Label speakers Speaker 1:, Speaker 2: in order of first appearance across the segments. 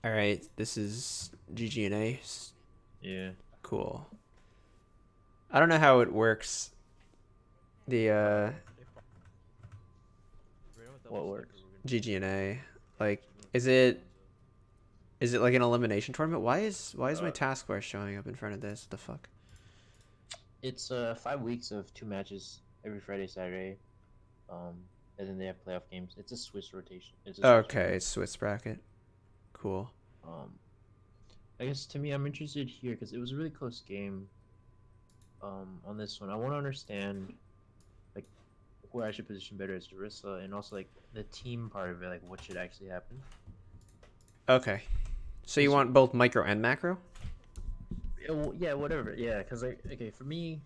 Speaker 1: All right, this is GGNA.
Speaker 2: Yeah.
Speaker 1: Cool. I don't know how it works. The
Speaker 2: What works?
Speaker 1: GGNA, like, is it like an elimination tournament? Why is my
Speaker 2: Uh,
Speaker 1: taskbar showing up in front of this? What the fuck?
Speaker 2: it's 5 weeks of 2 matches every Friday, Saturday. Um, and then they have playoff games. It's a Swiss rotation. It's a Swiss
Speaker 1: Okay,
Speaker 2: format.
Speaker 1: it's Swiss bracket. Cool.
Speaker 2: Um, I guess to me, I'm interested here because it was a really close game. On this one, I want to understand like where I should position better as Orisa, and also like the team part of it, like what should actually happen.
Speaker 1: Okay, so you
Speaker 2: Because
Speaker 1: want both micro and macro?
Speaker 2: yeah, whatever. Yeah, because like okay, for me,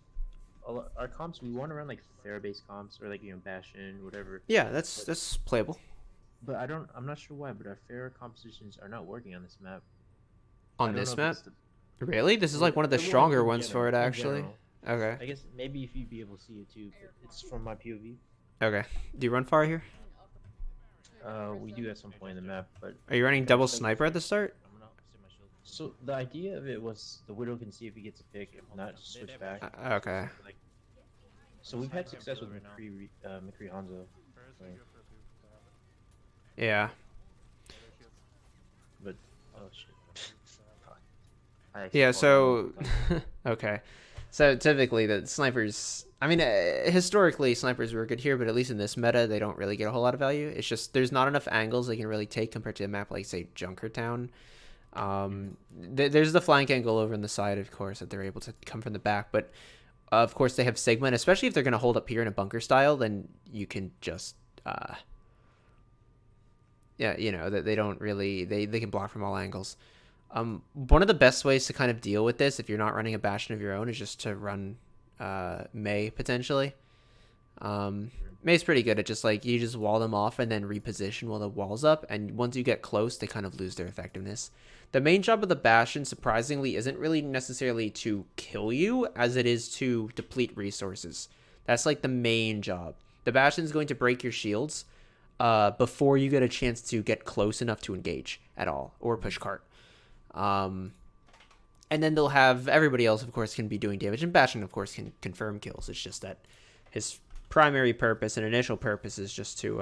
Speaker 2: our comps we want to run like fair based comps or like Bastion, whatever.
Speaker 1: Yeah, that's
Speaker 2: But
Speaker 1: that's playable
Speaker 2: I'm not sure why, but our fair compositions are not working on this map. I
Speaker 1: on
Speaker 2: don't know
Speaker 1: this
Speaker 2: if
Speaker 1: map.
Speaker 2: it's the
Speaker 1: Really, this is like one of the
Speaker 2: well
Speaker 1: stronger
Speaker 2: in
Speaker 1: ones for
Speaker 2: general.
Speaker 1: it
Speaker 2: In
Speaker 1: actually.
Speaker 2: general,
Speaker 1: Okay.
Speaker 2: I guess maybe if you'd be able to see it too, but it's from my POV.
Speaker 1: Okay. Do you run far here?
Speaker 2: We do at some point in the map, but
Speaker 1: Are you running
Speaker 2: like I
Speaker 1: double
Speaker 2: said,
Speaker 1: sniper at the start?
Speaker 2: so the idea of it was the Widow can see if he gets a pick, if not, just switch back.
Speaker 1: Okay.
Speaker 2: Like, so we've had success with McCree Hanzo. Like,
Speaker 1: Yeah.
Speaker 2: but oh shit. I actually
Speaker 1: Yeah,
Speaker 2: called him
Speaker 1: so
Speaker 2: multiple times.
Speaker 1: okay. So typically the snipers, I mean, historically snipers were good here, but at least in this meta they don't really get a whole lot of value. It's just there's not enough angles they can really take compared to a map like say Junkertown.
Speaker 2: Mhm.
Speaker 1: There's the flank angle over on the side, of course, that they're able to come from the back, but of course they have Sigma, and especially if they're going to hold up here in a bunker style, then you can just yeah, you know, that they don't really they can block from all angles. One of the best ways to kind of deal with this, if you're not running a Bastion of your own, is just to run May potentially. May's pretty good at just like you just wall them off and then reposition while the wall's up, and once you get close, they kind of lose their effectiveness. The main job of the Bastion, surprisingly, isn't really necessarily to kill you as it is to deplete resources. That's like the main job. The Bastion's going to break your shields before you get a chance to get close enough to engage at all or push cart. Um, and then they'll have everybody else, of course, can be doing damage, and Bastion, of course, can confirm kills. It's just that his primary purpose and initial purpose is just to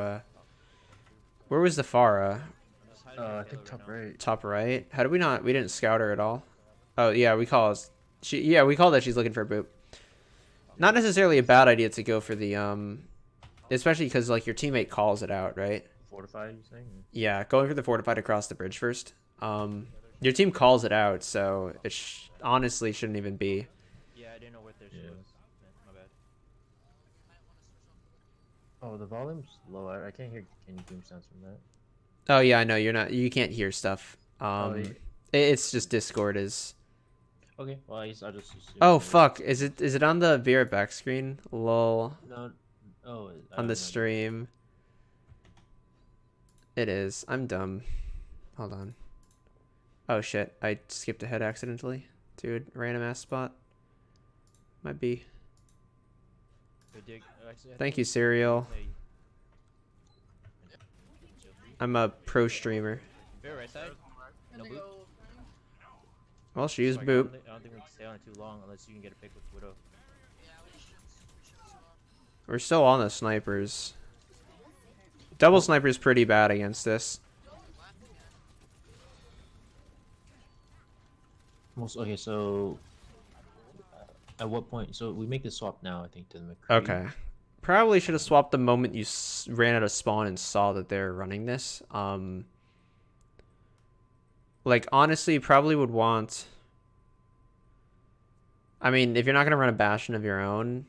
Speaker 1: where was the Pharah?
Speaker 2: I think top right.
Speaker 1: Top right. How did we not? We didn't scout her at all. Oh yeah, we call she. Yeah, we call that she's looking for a boop. Not necessarily a bad idea to go for the especially because like your teammate calls it out, right?
Speaker 2: Fortified, you saying?
Speaker 1: Yeah, going for the fortified across the bridge first. Your team calls it out, so it honestly shouldn't even be.
Speaker 3: Yeah, I didn't know where she
Speaker 2: Yeah.
Speaker 3: was. My bad.
Speaker 2: Oh, the volume's low. I can't hear any boom sounds from that.
Speaker 1: Oh yeah, I know you're not. You can't hear stuff.
Speaker 2: Oh, yeah.
Speaker 1: It's just Discord is.
Speaker 2: Okay. Well, I guess I'll just assume
Speaker 1: Oh
Speaker 2: it is.
Speaker 1: fuck! Is it on the Vera back screen? Lol.
Speaker 2: No. Oh, I
Speaker 1: On
Speaker 2: have
Speaker 1: the
Speaker 2: no idea.
Speaker 1: stream. It is. I'm dumb. Hold on. Oh shit! I skipped ahead accidentally to a random ass spot. Might be.
Speaker 3: Wait, Dig, actually, I
Speaker 1: Thank
Speaker 3: think
Speaker 1: you, Serial.
Speaker 3: play-
Speaker 1: I'm a pro streamer.
Speaker 3: Fair right side. No boot.
Speaker 1: Well, she used
Speaker 3: Sorry,
Speaker 1: boop.
Speaker 3: I don't think we can stay on it too long unless you can get a pick with Widow.
Speaker 1: We're still on the snipers. Double sniper's pretty bad against this.
Speaker 2: Okay, so at what point? So we make the swap now, I think, to the McCree.
Speaker 1: Okay. Probably should have swapped the moment you ran out of spawn and saw that they're running this. Like, honestly, probably would want... I mean, if you're not going to run a Bastion of your own,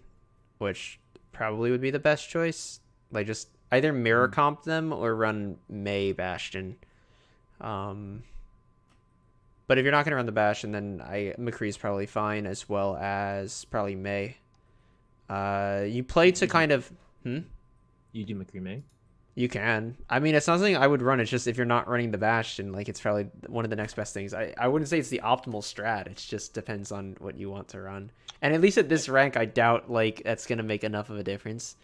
Speaker 1: which probably would be the best choice, like, just either mirror comp them or run May Bastion. But if you're not going to run the Bastion, then McCree's probably fine, as well as probably May. You play to kind of...
Speaker 2: You do McCree May?
Speaker 1: You can. I mean, it's not something I would run. It's just if you're not running the Bastion, like, it's probably one of the next best things. I wouldn't say it's the optimal strat. It just depends on what you want to run. And at least at this rank, I doubt, like, that's going to make enough of a difference.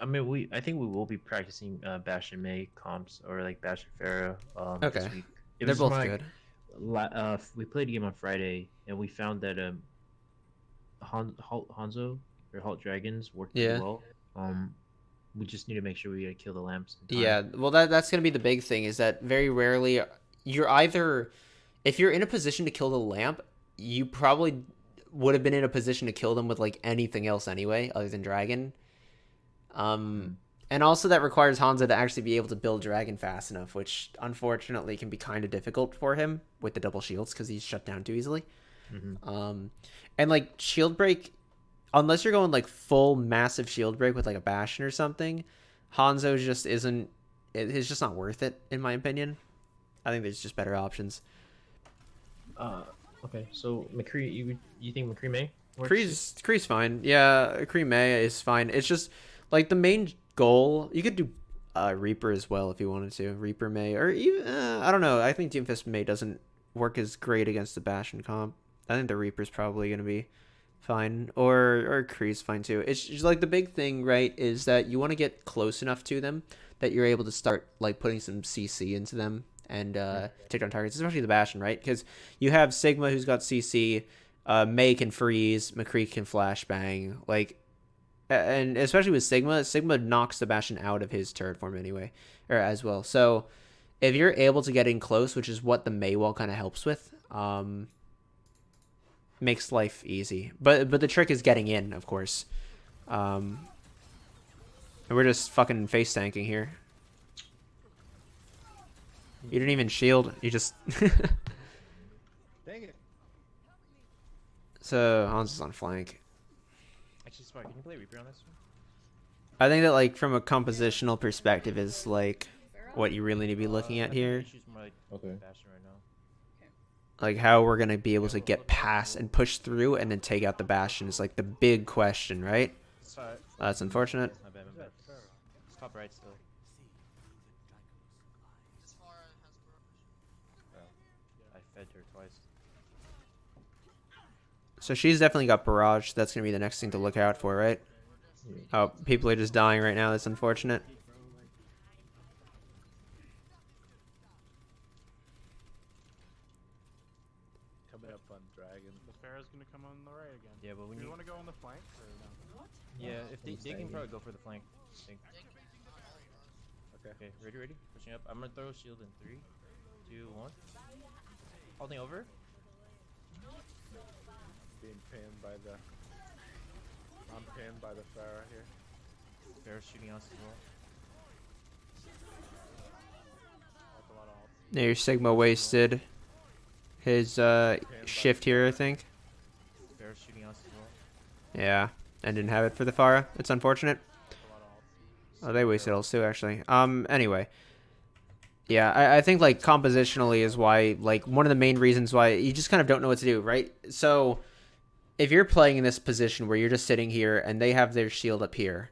Speaker 2: I mean, I think we will be practicing Bastion May comps or like Bastion Pharaoh this
Speaker 1: Okay.
Speaker 2: week.
Speaker 1: They're
Speaker 2: was
Speaker 1: both
Speaker 2: my
Speaker 1: good.
Speaker 2: we played a game on Friday and we found that Hanzo or Halt Dragons work pretty
Speaker 1: Yeah.
Speaker 2: well. We just need to make sure we kill the lamps in time.
Speaker 1: Yeah, well that's gonna be the big thing is that very rarely you're either if you're in a position to kill the lamp, you probably would have been in a position to kill them with like anything else anyway, other than dragon. And also that requires Hanzo to actually be able to build dragon fast enough, which unfortunately can be kind of difficult for him with the double shields because he's shut down too easily. And like shield break, unless you're going like full massive shield break with like a bastion or something, Hanzo just isn't. It's just not worth it in my opinion. I think there's just better options.
Speaker 2: Okay, so McCree, you think McCree may?
Speaker 1: Kree's fine. Yeah, Kree May is fine. It's just like the main goal. You could do Reaper as well if you wanted to. Reaper May or even I don't know. I think Doomfist May doesn't work as great against the Bastion comp. I think the Reaper's probably gonna be fine, or Kree's fine too. It's just like the big thing, right? Is that you want to get close enough to them that you're able to start like putting some CC into them and take down targets, especially the Bastion, right? Because you have Sigma who's got CC, May can freeze, McCree can flashbang, like, and especially with Sigma knocks the Bastion out of his turret form anyway, or as well. So if you're able to get in close, which is what the May wall kind of helps with, makes life easy. But the trick is getting in, of course. And we're just fucking face tanking here. You didn't even shield. You just.
Speaker 4: Dang it.
Speaker 1: So Hans is on flank.
Speaker 3: Actually, Smart, can you play Reaper on this one?
Speaker 1: I think that like from a compositional perspective is like what you really need to be looking at here.
Speaker 3: She's more like
Speaker 4: Okay.
Speaker 3: Bastion right now.
Speaker 1: Like how we're gonna be able to get past and push through and then take out the Bastion is like the big question, right?
Speaker 3: Sorry.
Speaker 1: That's unfortunate.
Speaker 3: My bad, my bad. It's top right still. I fed her twice.
Speaker 1: So she's definitely got barrage. That's gonna be the next thing to look out for, right? Oh, people are just dying right now. That's unfortunate.
Speaker 4: Coming up on Dragon.
Speaker 5: The Pharaoh's gonna come on the right again.
Speaker 3: Yeah, but we
Speaker 5: Do
Speaker 3: need.
Speaker 5: you want to go on the flank or no?
Speaker 3: Yeah, if they can
Speaker 4: staying.
Speaker 3: probably go for the flank. I think.
Speaker 4: Okay.
Speaker 3: Okay, ready? Pushing up. I'm gonna throw a shield in 3, 2, 1. Holding over.
Speaker 4: Being pinned by the. I'm pinned by the Pharaoh here.
Speaker 3: Bear shooting us as well.
Speaker 4: That's a lot of ult.
Speaker 1: Yeah, your Sigma wasted his shift here, I think.
Speaker 3: Bear shooting us as well.
Speaker 1: Yeah, and didn't have it for the Pharah. It's unfortunate.
Speaker 4: That's a lot of ult.
Speaker 1: Oh, they wasted ults too, actually. Anyway. Yeah, I think, like, compositionally is why, like, one of the main reasons why you just kind of don't know what to do, right? So, if you're playing in this position where you're just sitting here and they have their shield up here,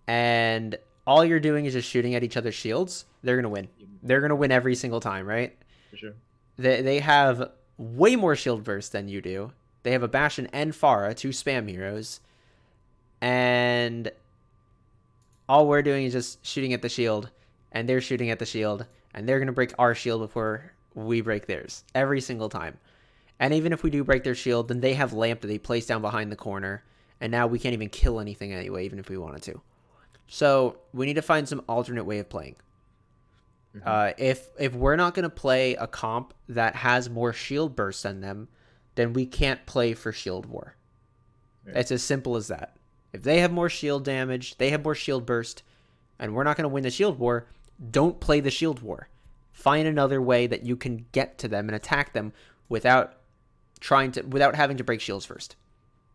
Speaker 1: and all you're doing is just shooting at each other's shields, they're going to win. They're going to win every single time, right?
Speaker 2: For sure.
Speaker 1: They have way more shield burst than you do. They have a Bastion and Pharah, 2 spam heroes. And all we're doing is just shooting at the shield. And they're shooting at the shield. And they're going to break our shield before we break theirs. Every single time. And even if we do break their shield, then they have Lamp that they place down behind the corner. And now we can't even kill anything anyway, even if we wanted to. So we need to find some alternate way of playing. If we're not going to play a comp that has more shield burst than them, then we can't play for shield war.
Speaker 2: Right.
Speaker 1: It's as simple as that. If they have more shield damage, they have more shield burst, and we're not going to win the shield war, don't play the shield war. Find another way that you can get to them and attack them without having to break shields first.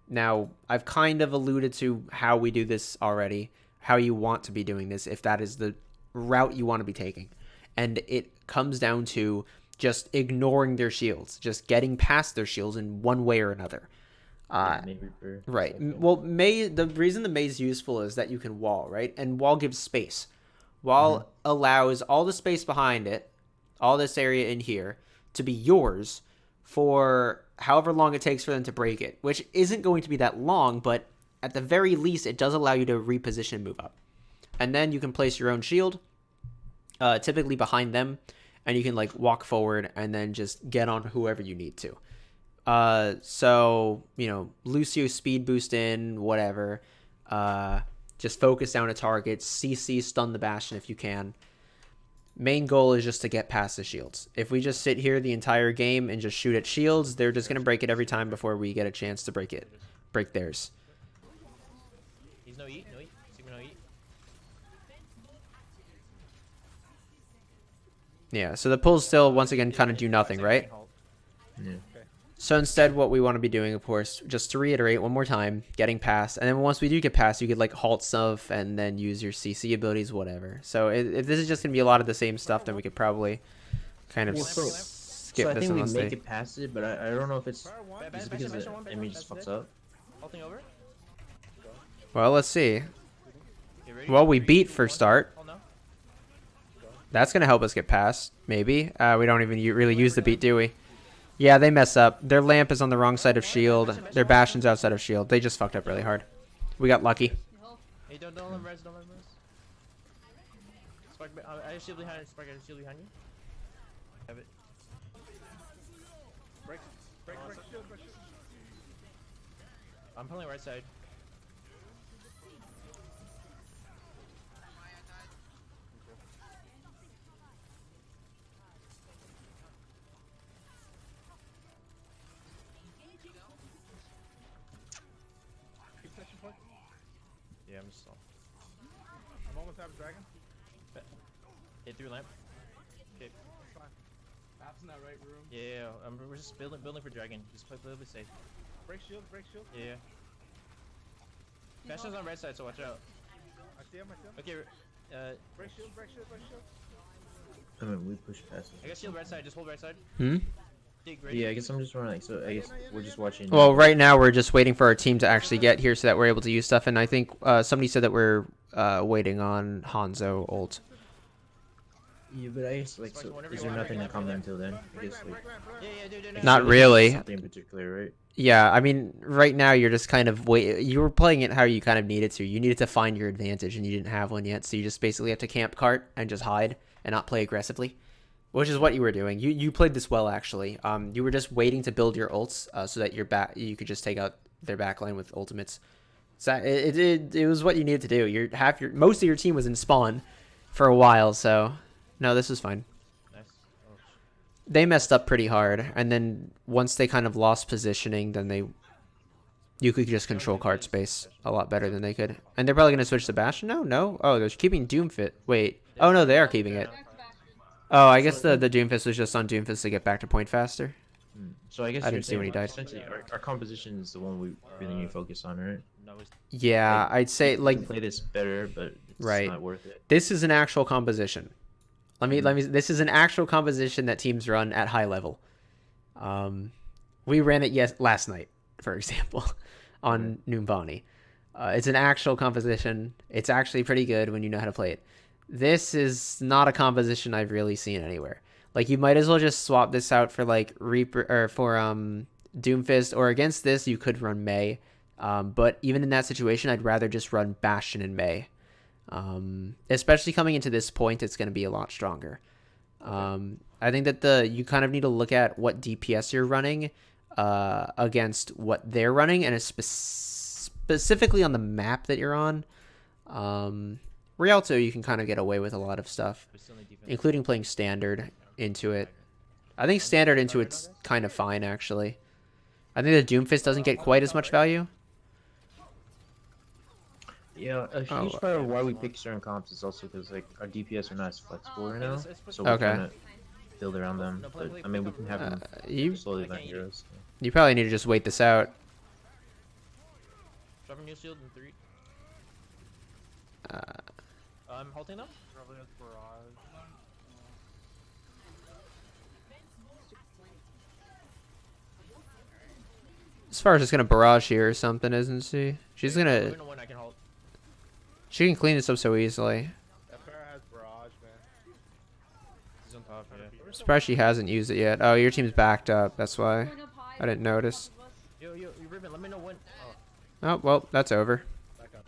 Speaker 1: Now, I've kind of alluded to how we do this already, how you want to be doing this, if that is the route you want to be taking. And it comes down to just ignoring their shields, just getting past their shields in one way or another.
Speaker 2: May Reaper,
Speaker 1: Right.
Speaker 2: stuff like that.
Speaker 1: Well, the reason the May is useful is that you can wall, right? And wall gives space. Wall allows all the space behind it, all this area in here, to be yours for however long it takes for them to break it, which isn't going to be that long, but at the very least, it does allow you to reposition and move up. And then you can place your own shield, typically behind them, and you can like walk forward and then just get on whoever you need to. So, you know, Lucio speed boost in, whatever. Just focus down a target, CC stun the Bastion if you can. Main goal is just to get past the shields. If we just sit here the entire game and just shoot at shields, they're just going to break it every time before we get a chance to break theirs.
Speaker 3: He's no eat, no eat. Sigma no eat.
Speaker 1: Yeah, so the pulls still, once again, kind of do nothing, right?
Speaker 2: Yeah.
Speaker 1: So instead, what we want to be doing, of course, just to reiterate one more time, getting past. And then once we do get past, you could like halt stuff and then use your CC abilities, whatever. So if this is just going to be a lot of the same stuff, then we could probably kind of skip
Speaker 2: So I
Speaker 1: this
Speaker 2: think we
Speaker 1: unless
Speaker 2: make
Speaker 1: they...
Speaker 2: it past it, but I don't know if it's
Speaker 3: Bad,
Speaker 2: is it
Speaker 3: bad,
Speaker 2: because
Speaker 3: Bastion,
Speaker 2: the
Speaker 3: one,
Speaker 2: enemy
Speaker 3: Bastion,
Speaker 2: just
Speaker 3: dead.
Speaker 2: fucks up.
Speaker 3: Halting over.
Speaker 1: Well, let's see.
Speaker 3: Okay, ready?
Speaker 1: Well, we
Speaker 3: 3,
Speaker 1: beat
Speaker 3: 2,
Speaker 1: for
Speaker 3: 1.
Speaker 1: start.
Speaker 3: Hold now.
Speaker 1: That's going to help us get past, maybe. We don't even really use the beat, do we? Yeah, they mess up. Their lamp is on the wrong side of shield. Their Bastion's outside of shield. They just fucked up really hard. We got lucky.
Speaker 3: Hey, don't let him res, don't let him res. Spark, I have shield behind, Spark, I have shield behind you. Have it.
Speaker 4: Break shield, break shield.
Speaker 3: I'm pulling right side.
Speaker 4: Keep touching point.
Speaker 3: Yeah, I'm just.
Speaker 4: I'm almost out of dragon.
Speaker 3: Hit through lamp. Okay.
Speaker 4: That's fine. Perhaps in that right room.
Speaker 3: Yeah, we're just building for dragon. Just play a little bit safe.
Speaker 4: Break shield, break shield.
Speaker 3: Yeah. Bastion's on right side, so watch out.
Speaker 4: I see him, I see him.
Speaker 3: Okay,
Speaker 4: Break shield, break shield, break shield.
Speaker 2: I mean, we push past
Speaker 3: I
Speaker 2: it.
Speaker 3: got shield right side. Just hold right side.
Speaker 1: Hmm?
Speaker 3: Dig ready.
Speaker 2: Yeah, I guess I'm just running. Like, so I guess we're just watching.
Speaker 1: Well, right now we're just waiting for our team to actually get here so that we're able to use stuff. And I think somebody said that we're waiting on Hanzo ult.
Speaker 2: Yeah, but I guess like, so is there nothing to comment until then? I guess like.
Speaker 3: Yeah, dude.
Speaker 1: Not really.
Speaker 2: Something in particular, right?
Speaker 1: Yeah, I mean, right now you're just kind of you were playing it how you kind of needed to. You needed to find your advantage, and you didn't have one yet. So you just basically have to camp cart and just hide and not play aggressively, which is what you were doing. You played this well, actually. You were just waiting to build your ults so that you could just take out their backline with ultimates. So it was what you needed to do. Most of your team was in spawn for a while, so no, this is fine.
Speaker 3: Nice. Oh,
Speaker 1: They messed up pretty hard, and then once they kind of lost positioning, then you could just control card space a lot better than they could. And they're probably going to switch to Bastion? No. Oh, they're keeping Doomfist. Wait. Oh, no, they are keeping it. Oh, I guess the Doomfist was just on Doomfist to get back to point faster.
Speaker 2: So I guess
Speaker 1: I didn't see when he died.
Speaker 2: Essentially, our composition is the one we really need to focus on, right?
Speaker 3: no, it's
Speaker 1: Yeah, I'd say,
Speaker 2: We
Speaker 1: like,
Speaker 2: can play this better, but it's
Speaker 1: Right.
Speaker 2: not worth it.
Speaker 1: this is an actual composition. This is an actual composition that teams run at high level. We ran it last night, for example, on Numbani. It's an actual composition. It's actually pretty good when you know how to play it. This is not a composition I've really seen anywhere. Like, you might as well just swap this out for like Reaper or for Doomfist, or against this you could run Mei. But even in that situation, I'd rather just run Bastion and Mei. Especially coming into this point, it's going to be a lot stronger. I think that you kind of need to look at what DPS you're running against what they're running, and specifically on the map that you're on. Rialto, you can kind of get away with a lot of stuff,
Speaker 3: we still need defense.
Speaker 1: including playing standard into it. I think standard into it's kind of fine, actually. I think the Doomfist doesn't get quite as much value.
Speaker 2: Yeah, a
Speaker 1: Oh,
Speaker 2: huge part of why we pick certain comps is also because like our DPS are not as flexible right now,
Speaker 3: let's put-
Speaker 2: so we're
Speaker 1: Okay.
Speaker 2: trying to build around them. But I mean, we can have them
Speaker 1: You
Speaker 2: slowly land heroes.
Speaker 1: you probably need to just wait this out.
Speaker 3: Dropping new shield in 3.
Speaker 1: Uh,
Speaker 3: I'm halting them.
Speaker 5: Probably has barrage.
Speaker 1: as far as it's gonna barrage here or something, isn't she? She's
Speaker 3: We're
Speaker 1: gonna.
Speaker 3: gonna win. I can halt.
Speaker 1: She can clean this up so easily.
Speaker 4: That pair has barrage, man.
Speaker 3: He's on top. Yeah.
Speaker 1: Surprised she hasn't used it yet. Oh, your team's backed up. That's why I didn't notice.
Speaker 3: Yo, Ribbon. Let me know when. Oh,
Speaker 1: Oh well, that's over.
Speaker 4: Back up.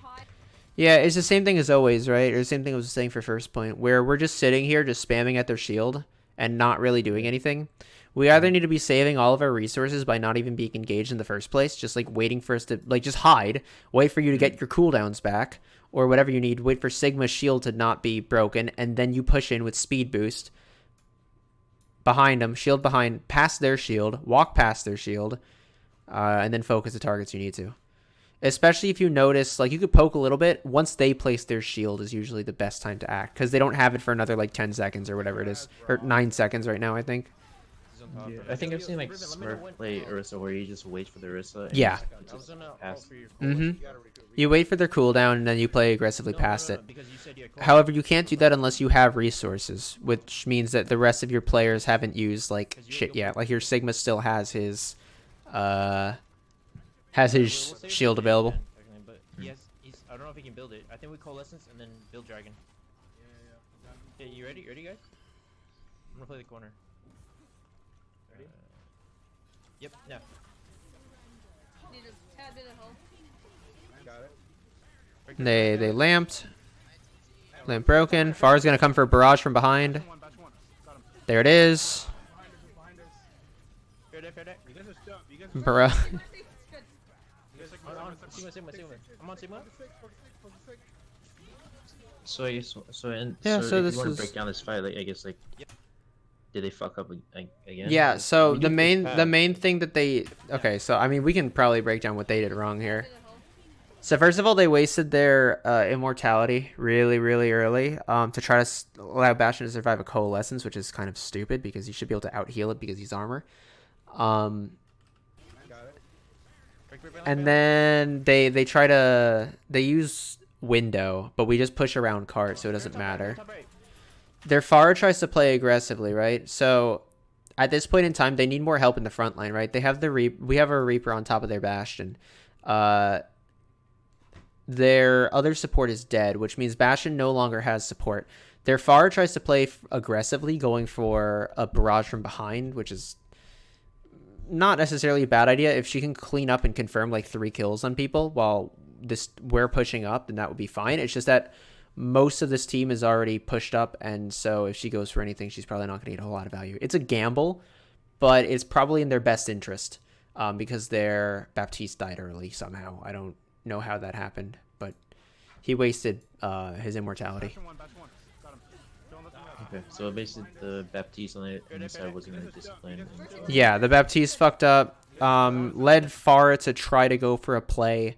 Speaker 1: Yeah, it's the same thing as always, right? Or the same thing I was saying for first point, where we're just sitting here, just spamming at their shield, and not really doing anything, we either need to be saving all of our resources by not even being engaged in the first place, just like waiting for us to like just hide, wait for you to get your cooldowns back, or whatever you need, wait for Sigma's shield to not be broken, and then you push in with speed boost behind them, shield behind, past their shield, walk past their shield, and then focus the targets you need to. Especially if you notice, like, you could poke a little bit. Once they place their shield is usually the best time to act, because they don't have it for another, like, 10 seconds or whatever it is. Or 9 seconds right now, I think.
Speaker 2: Yeah, I think I've seen like Smurf play Orisa where you just wait for the Orisa. And
Speaker 1: Yeah.
Speaker 2: just
Speaker 3: I was gonna
Speaker 2: pass.
Speaker 3: for your
Speaker 1: You wait for their cooldown, and then you play aggressively past it.
Speaker 3: because you said you had
Speaker 1: However, you can't do that unless you have resources, which means that the rest of your players haven't used, like, shit yet. Like, your Sigma still has his shield available.
Speaker 3: Technically, but he's I don't know if he can build it. I think we coalescence and then build dragon. Okay, you ready? Ready, guys? I'm gonna play the corner. Ready? Yep. Now.
Speaker 6: Need a tad bit of help.
Speaker 4: Got it.
Speaker 1: They lamped. Lamp broken. Far's gonna come for a barrage from behind.
Speaker 5: One, batch one. Got him.
Speaker 1: There it is.
Speaker 5: Behind us.
Speaker 3: Fair day, fair day.
Speaker 5: You guys are stuck. You guys are stuck.
Speaker 1: Barrage.
Speaker 6: It's good.
Speaker 5: You guys
Speaker 3: I'm
Speaker 5: are
Speaker 3: on Sigma. I'm on Sigma.
Speaker 2: So I guess so
Speaker 1: Yeah, so
Speaker 2: if
Speaker 1: this
Speaker 2: you want
Speaker 1: is-
Speaker 2: to break down this fight, like I guess like,
Speaker 3: Yep.
Speaker 2: did they fuck up again?
Speaker 1: Yeah, so
Speaker 2: We
Speaker 1: the
Speaker 2: do
Speaker 1: main
Speaker 2: push
Speaker 1: the
Speaker 2: past.
Speaker 1: main thing that they okay, so I mean we can probably break down what they did wrong here.
Speaker 6: Bit of help.
Speaker 1: So first of all, they wasted their immortality really early to try to allow Bastion to survive a coalescence, which is kind of stupid because he should be able to out heal it because he's armor.
Speaker 4: Got it.
Speaker 1: And then they use window, but we just push around cart, so it doesn't matter.
Speaker 3: Top right.
Speaker 1: Their Pharah tries to play aggressively, right? So at this point in time, they need more help in the front line, right? They have we have a Reaper on top of their Bastion. Their other support is dead, which means Bastion no longer has support. Their Pharah tries to play aggressively, going for a barrage from behind, which is not necessarily a bad idea. If she can clean up and confirm like 3 kills on people while we're pushing up, then that would be fine. It's just that most of this team is already pushed up, and so if she goes for anything, she's probably not going to get a whole lot of value. It's a gamble, but it's probably in their best interest because their Baptiste died early somehow. I don't know how that happened, but he wasted his immortality.
Speaker 5: Batch one. Got him. Don't let them out.
Speaker 2: Okay, so basically the Baptiste on the inside wasn't really disciplined.
Speaker 1: Yeah, the Baptiste fucked up. Led Farah to try to go for a play.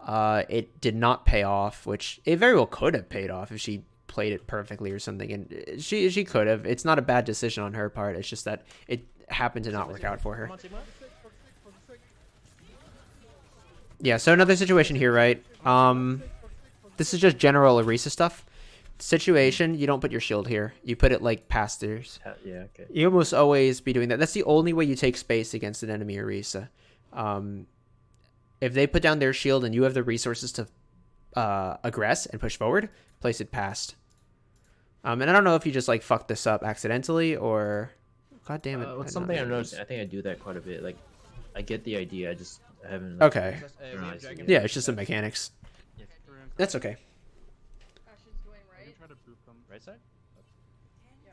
Speaker 1: It did not pay off, which it very well could have paid off if she played it perfectly or something. And she could have. It's not a bad decision on her part. It's just that it happened to not work out for her.
Speaker 3: I'm on Sigma.
Speaker 1: Yeah, so another situation here, right? This is just general Orisa stuff. Situation, you don't put your shield here. You put it like past theirs.
Speaker 2: Yeah, okay.
Speaker 1: You almost always be doing that. That's the only way you take space against an enemy Orisa. If they put down their shield and you have the resources to aggress and push forward, place it past. And I don't know if you just like fucked this up accidentally or... God damn it. I
Speaker 2: It's
Speaker 1: don't
Speaker 2: something
Speaker 1: know.
Speaker 2: I've noticed. I think I do that quite a bit. Like, I get the idea. I haven't.
Speaker 1: Okay.
Speaker 3: We have dragon.
Speaker 1: Yeah, it's just the mechanics.
Speaker 5: We're gonna
Speaker 1: That's okay.
Speaker 6: Bastion's going
Speaker 5: I can
Speaker 6: right.
Speaker 5: try to boot them.
Speaker 3: Right side.
Speaker 6: Yeah.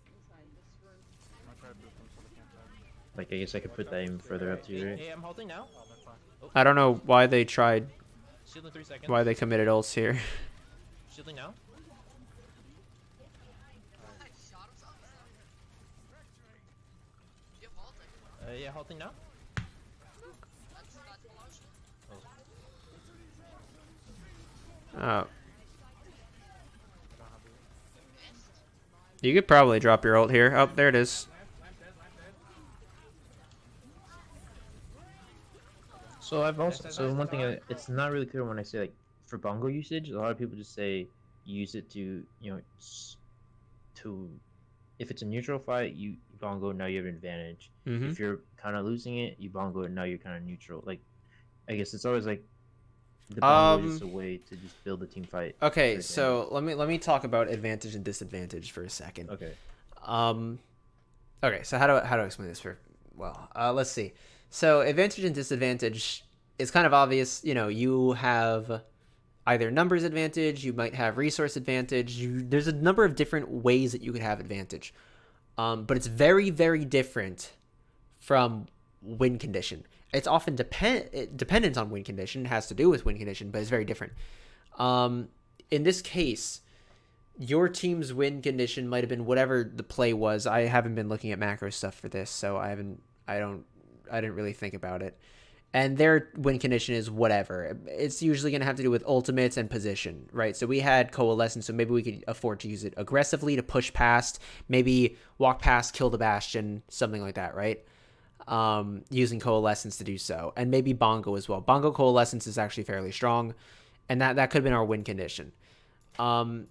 Speaker 6: Inside this room.
Speaker 5: I'm gonna try to boot them so they can't die.
Speaker 2: Like, I guess I could put that even further up to you, right?
Speaker 3: Hey, I'm halting now.
Speaker 5: Oh, that's fine.
Speaker 1: I don't know why they tried,
Speaker 3: Shield in 3 seconds.
Speaker 1: why they committed ults here.
Speaker 3: Shielding now. Yeah, halting now.
Speaker 1: Oh. You could probably drop your ult here. Oh, there it is.
Speaker 2: So I've also one thing it's not really clear when I say like for bongo usage. A lot of people just say use it to to if it's a neutral fight you bongo, now you have an advantage.
Speaker 1: Mm-hmm.
Speaker 2: If you're kind of losing it, you bongo, and now you're kind of neutral. Like I guess it's always like the bongo is just a way to just build a team fight.
Speaker 1: Okay,
Speaker 2: for
Speaker 1: so let me talk about advantage and disadvantage for a second.
Speaker 2: Okay.
Speaker 1: Okay, so how do I explain this let's see. So advantage and disadvantage is kind of obvious. You know, you have either numbers advantage, you might have resource advantage. There's a number of different ways that you could have advantage. But it's very, very different from win condition. It's often dependent on win condition. It has to do with win condition, but it's very different. In this case, your team's win condition might have been whatever the play was. I haven't been looking at macro stuff for this, so I didn't really think about it. And their win condition is whatever. It's usually going to have to do with ultimates and position, right? So we had Coalescence, so maybe we could afford to use it aggressively to push past, maybe walk past, kill the Bastion, something like that, right? Using Coalescence to do so. And maybe Bongo as well. Bongo Coalescence is actually fairly strong, and that could have been our win condition. And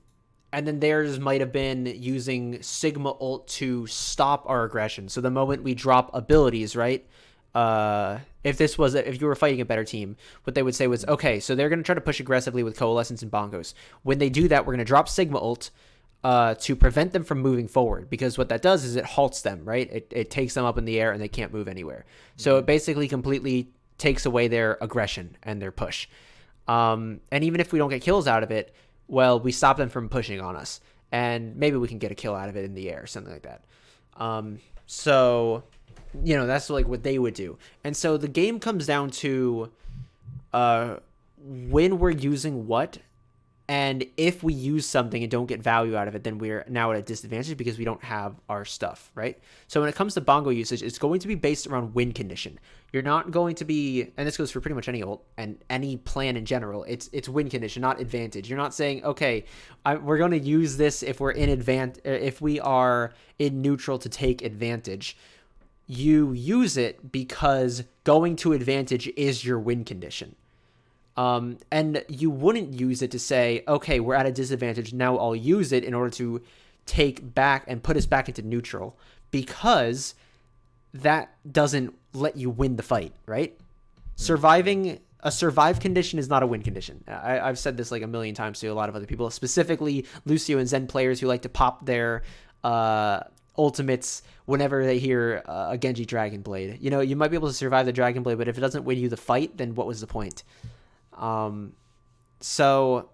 Speaker 1: then theirs might have been using Sigma ult to stop our aggression. So the moment we drop abilities, right? If you were fighting a better team, what they would say was, okay, so they're going to try to push aggressively with Coalescence and Bongos. When they do that, we're going to drop Sigma ult to prevent them from moving forward, because what that does is it halts them, right? It takes them up in the air and they can't move anywhere. So it basically completely takes away their aggression and their push. And even if we don't get kills out of it, well, we stop them from pushing on us, and maybe we can get a kill out of it in the air, something like that. So, you know, that's like what they would do. And so the game comes down to when we're using what, and if we use something and don't get value out of it, then we're now at a disadvantage because we don't have our stuff, right? So when it comes to Bongo usage, it's going to be based around win condition. You're not going to be, and this goes for pretty much any ult and any plan in general, it's win condition, not advantage. You're not saying, okay, we're going to use this if we're if we are in neutral to take advantage. You use it because going to advantage is your win condition. And you wouldn't use it to say, okay, we're at a disadvantage, now I'll use it in order to take back and put us back into neutral, because that doesn't let you win the fight, right? A survive condition is not a win condition. I've said this like a million times to a lot of other people, specifically Lucio and Zen players who like to pop their ultimates whenever they hear a Genji Dragon Blade. You know, you might be able to survive the Dragon Blade, but if it doesn't win you the fight, then what was the point? So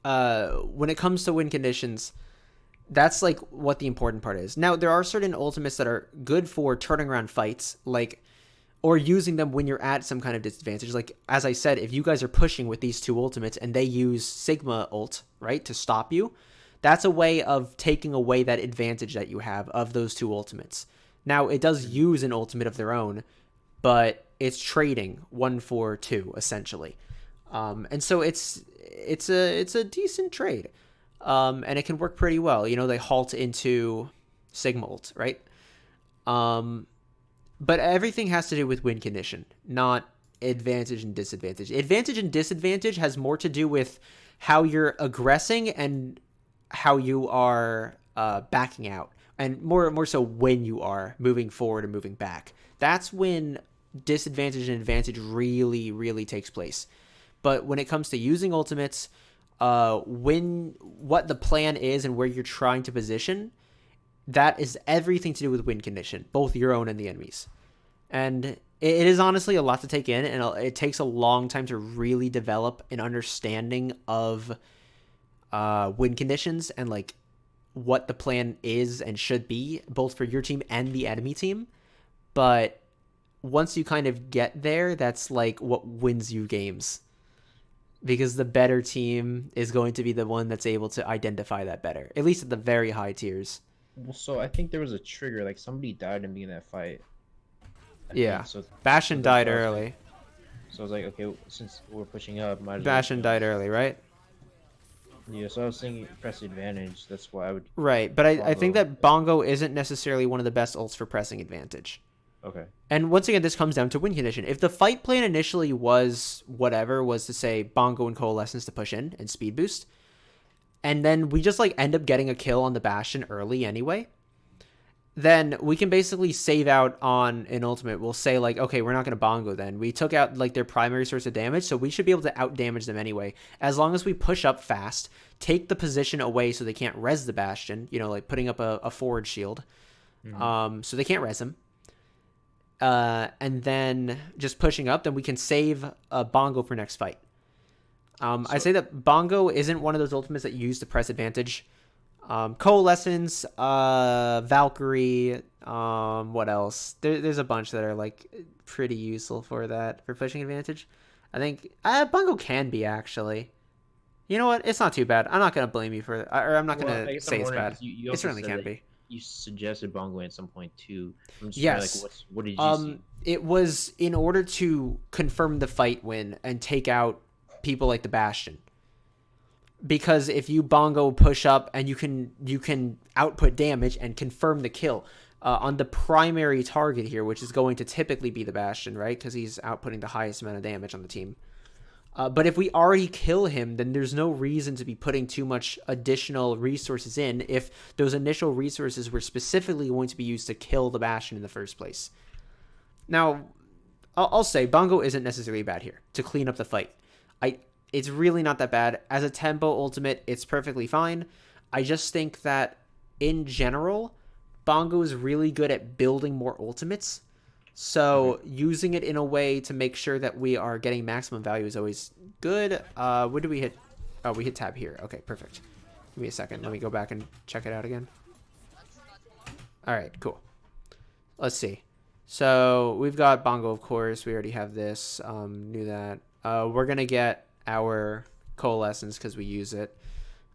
Speaker 1: when it comes to win conditions, that's like what the important part is. Now, there are certain ultimates that are good for turning around fights, like, or using them when you're at some kind of disadvantage. Like, as I said, if you guys are pushing with these two ultimates and they use Sigma ult, right, to stop you, that's a way of taking away that advantage that you have of those two ultimates. Now, it does use an ultimate of their own, but it's trading 1 for 2 essentially. And so it's a decent trade. And it can work pretty well. You know, they halt into Sigma ult, right? But everything has to do with win condition, not advantage and disadvantage. Advantage and disadvantage has more to do with how you're aggressing and how you are backing out, and more so when you are moving forward and moving back. That's when disadvantage and advantage really, really takes place. But when it comes to using ultimates, what the plan is and where you're trying to position, that is everything to do with win condition, both your own and the enemies. And it is honestly a lot to take in, and it takes a long time to really develop an understanding of win conditions and like what the plan is and should be, both for your team and the enemy team. But once you kind of get there, that's like what wins you games, because the better team is going to be the one that's able to identify that better, at least at the very high tiers.
Speaker 2: Well, so I think there was a trigger, like somebody died in the beginning of that fight.
Speaker 1: Yeah,
Speaker 2: So
Speaker 1: Bastion died early.
Speaker 2: So I was like, okay, since we're pushing up, might as well.
Speaker 1: Bastion died early, right?
Speaker 2: Yeah, so I was thinking press advantage. That's why I would.
Speaker 1: Right, but I think that Bongo isn't necessarily one of the best ults for pressing advantage.
Speaker 2: Okay.
Speaker 1: And once again, this comes down to win condition. If the fight plan initially was to say Bongo and Coalescence to push in and speed boost, and then we just like end up getting a kill on the Bastion early anyway, then we can basically save out on an ultimate. We'll say like, okay, we're not going to Bongo then. We took out like their primary source of damage, so we should be able to out damage them anyway. As long as we push up fast, take the position away so they can't res the Bastion, you know, like putting up a forward shield. So they can't res him. And then just pushing up, then we can save Bongo for next fight. I'd say that Bongo isn't one of those ultimates that you use to press advantage. Coalescence, Valkyrie, what else? There's a bunch that are like pretty useful for that, for pushing advantage. I think Bungo can be, actually. You know what? It's not too bad. I'm not gonna blame you for it, or I'm not
Speaker 2: Well, I
Speaker 1: gonna
Speaker 2: guess
Speaker 1: say
Speaker 2: I'm
Speaker 1: it's
Speaker 2: wondering,
Speaker 1: bad.
Speaker 2: 'cause you
Speaker 1: It
Speaker 2: also
Speaker 1: certainly
Speaker 2: said
Speaker 1: can
Speaker 2: that
Speaker 1: be.
Speaker 2: you suggested Bongo at some point too. I'm just
Speaker 1: Yes.
Speaker 2: like, what did you see?
Speaker 1: It was in order to confirm the fight win and take out people like the Bastion. Because if you Bongo push up and you can output damage and confirm the kill on the primary target here, which is going to typically be the Bastion, right? Because he's outputting the highest amount of damage on the team. But if we already kill him, then there's no reason to be putting too much additional resources in if those initial resources were specifically going to be used to kill the Bastion in the first place. Now, I'll say Bongo isn't necessarily bad here to clean up the fight. It's really not that bad. As a tempo ultimate, it's perfectly fine. I just think that, in general, Bongo is really good at building more ultimates. So using it in a way to make sure that we are getting maximum value is always good. Where do we hit? Oh, we hit tab here. Okay, perfect. Give me a second. Let me go back and check it out again. All right, cool. Let's see. So we've got Bongo, of course. We already have this. Knew that. We're going to get our Coalescence because we use it.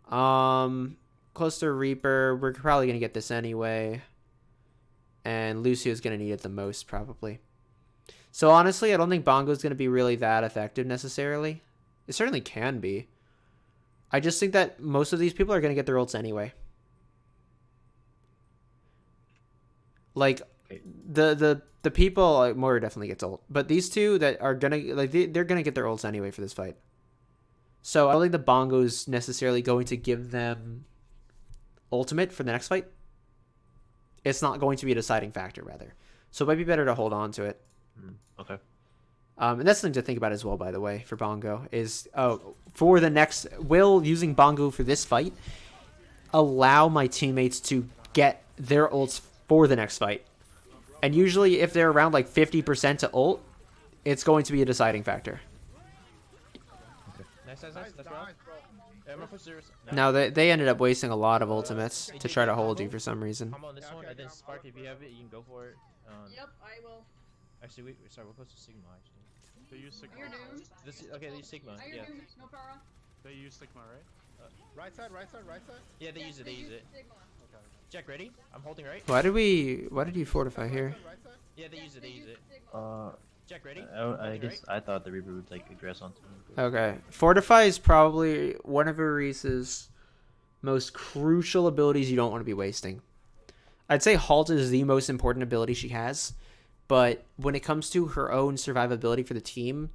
Speaker 1: Close to Reaper. We're probably going to get this anyway. And Lucio's going to need it the most, probably. So, honestly, I don't think Bongo's going to be really that effective, necessarily. It certainly can be. I just think that most of these people are going to get their ults anyway. Like, the people, like, Moira definitely gets ult. But these two that are going to, like, they're going to get their ults anyway for this fight. So, I don't think the Bongo's necessarily going to give them ultimate for the next fight. It's not going to be a deciding factor, rather. So it might be better to hold on to it.
Speaker 2: Okay.
Speaker 1: And that's something to think about as well, by the way, for Bongo, is for the next... Will using Bongo for this fight allow my teammates to get their ults for the next fight? And usually, if they're around like 50% to ult, it's going to be a deciding factor.
Speaker 3: Nice. That's right. I'm gonna push Zeus.
Speaker 1: Now, they ended up wasting a lot of ultimates to try to hold you for some reason.
Speaker 3: I'm on this one, and then Spark, if you have it, you can go for it.
Speaker 6: Yep, I will.
Speaker 3: Actually, sorry, we're close to Sigma, actually.
Speaker 5: They use Sigma.
Speaker 6: You're doomed.
Speaker 3: Okay, they use Sigma,
Speaker 6: I
Speaker 3: yeah.
Speaker 6: doomed. No para.
Speaker 5: They use Sigma, right?
Speaker 4: Right side, right side, right side.
Speaker 3: Yeah, they use it,
Speaker 6: Sigma.
Speaker 3: Jack, ready? I'm holding right?
Speaker 1: Why did you fortify here?
Speaker 4: Right side.
Speaker 3: Yeah, they use it,
Speaker 6: Sigma.
Speaker 3: Jack, ready?
Speaker 2: I
Speaker 3: Holding
Speaker 2: guess
Speaker 3: right?
Speaker 2: I thought the Reaper would like aggress onto me. but-
Speaker 1: Okay. Fortify is probably one of Orisa's most crucial abilities you don't want to be wasting. I'd say Halt is the most important ability she has, but when it comes to her own survivability for the team,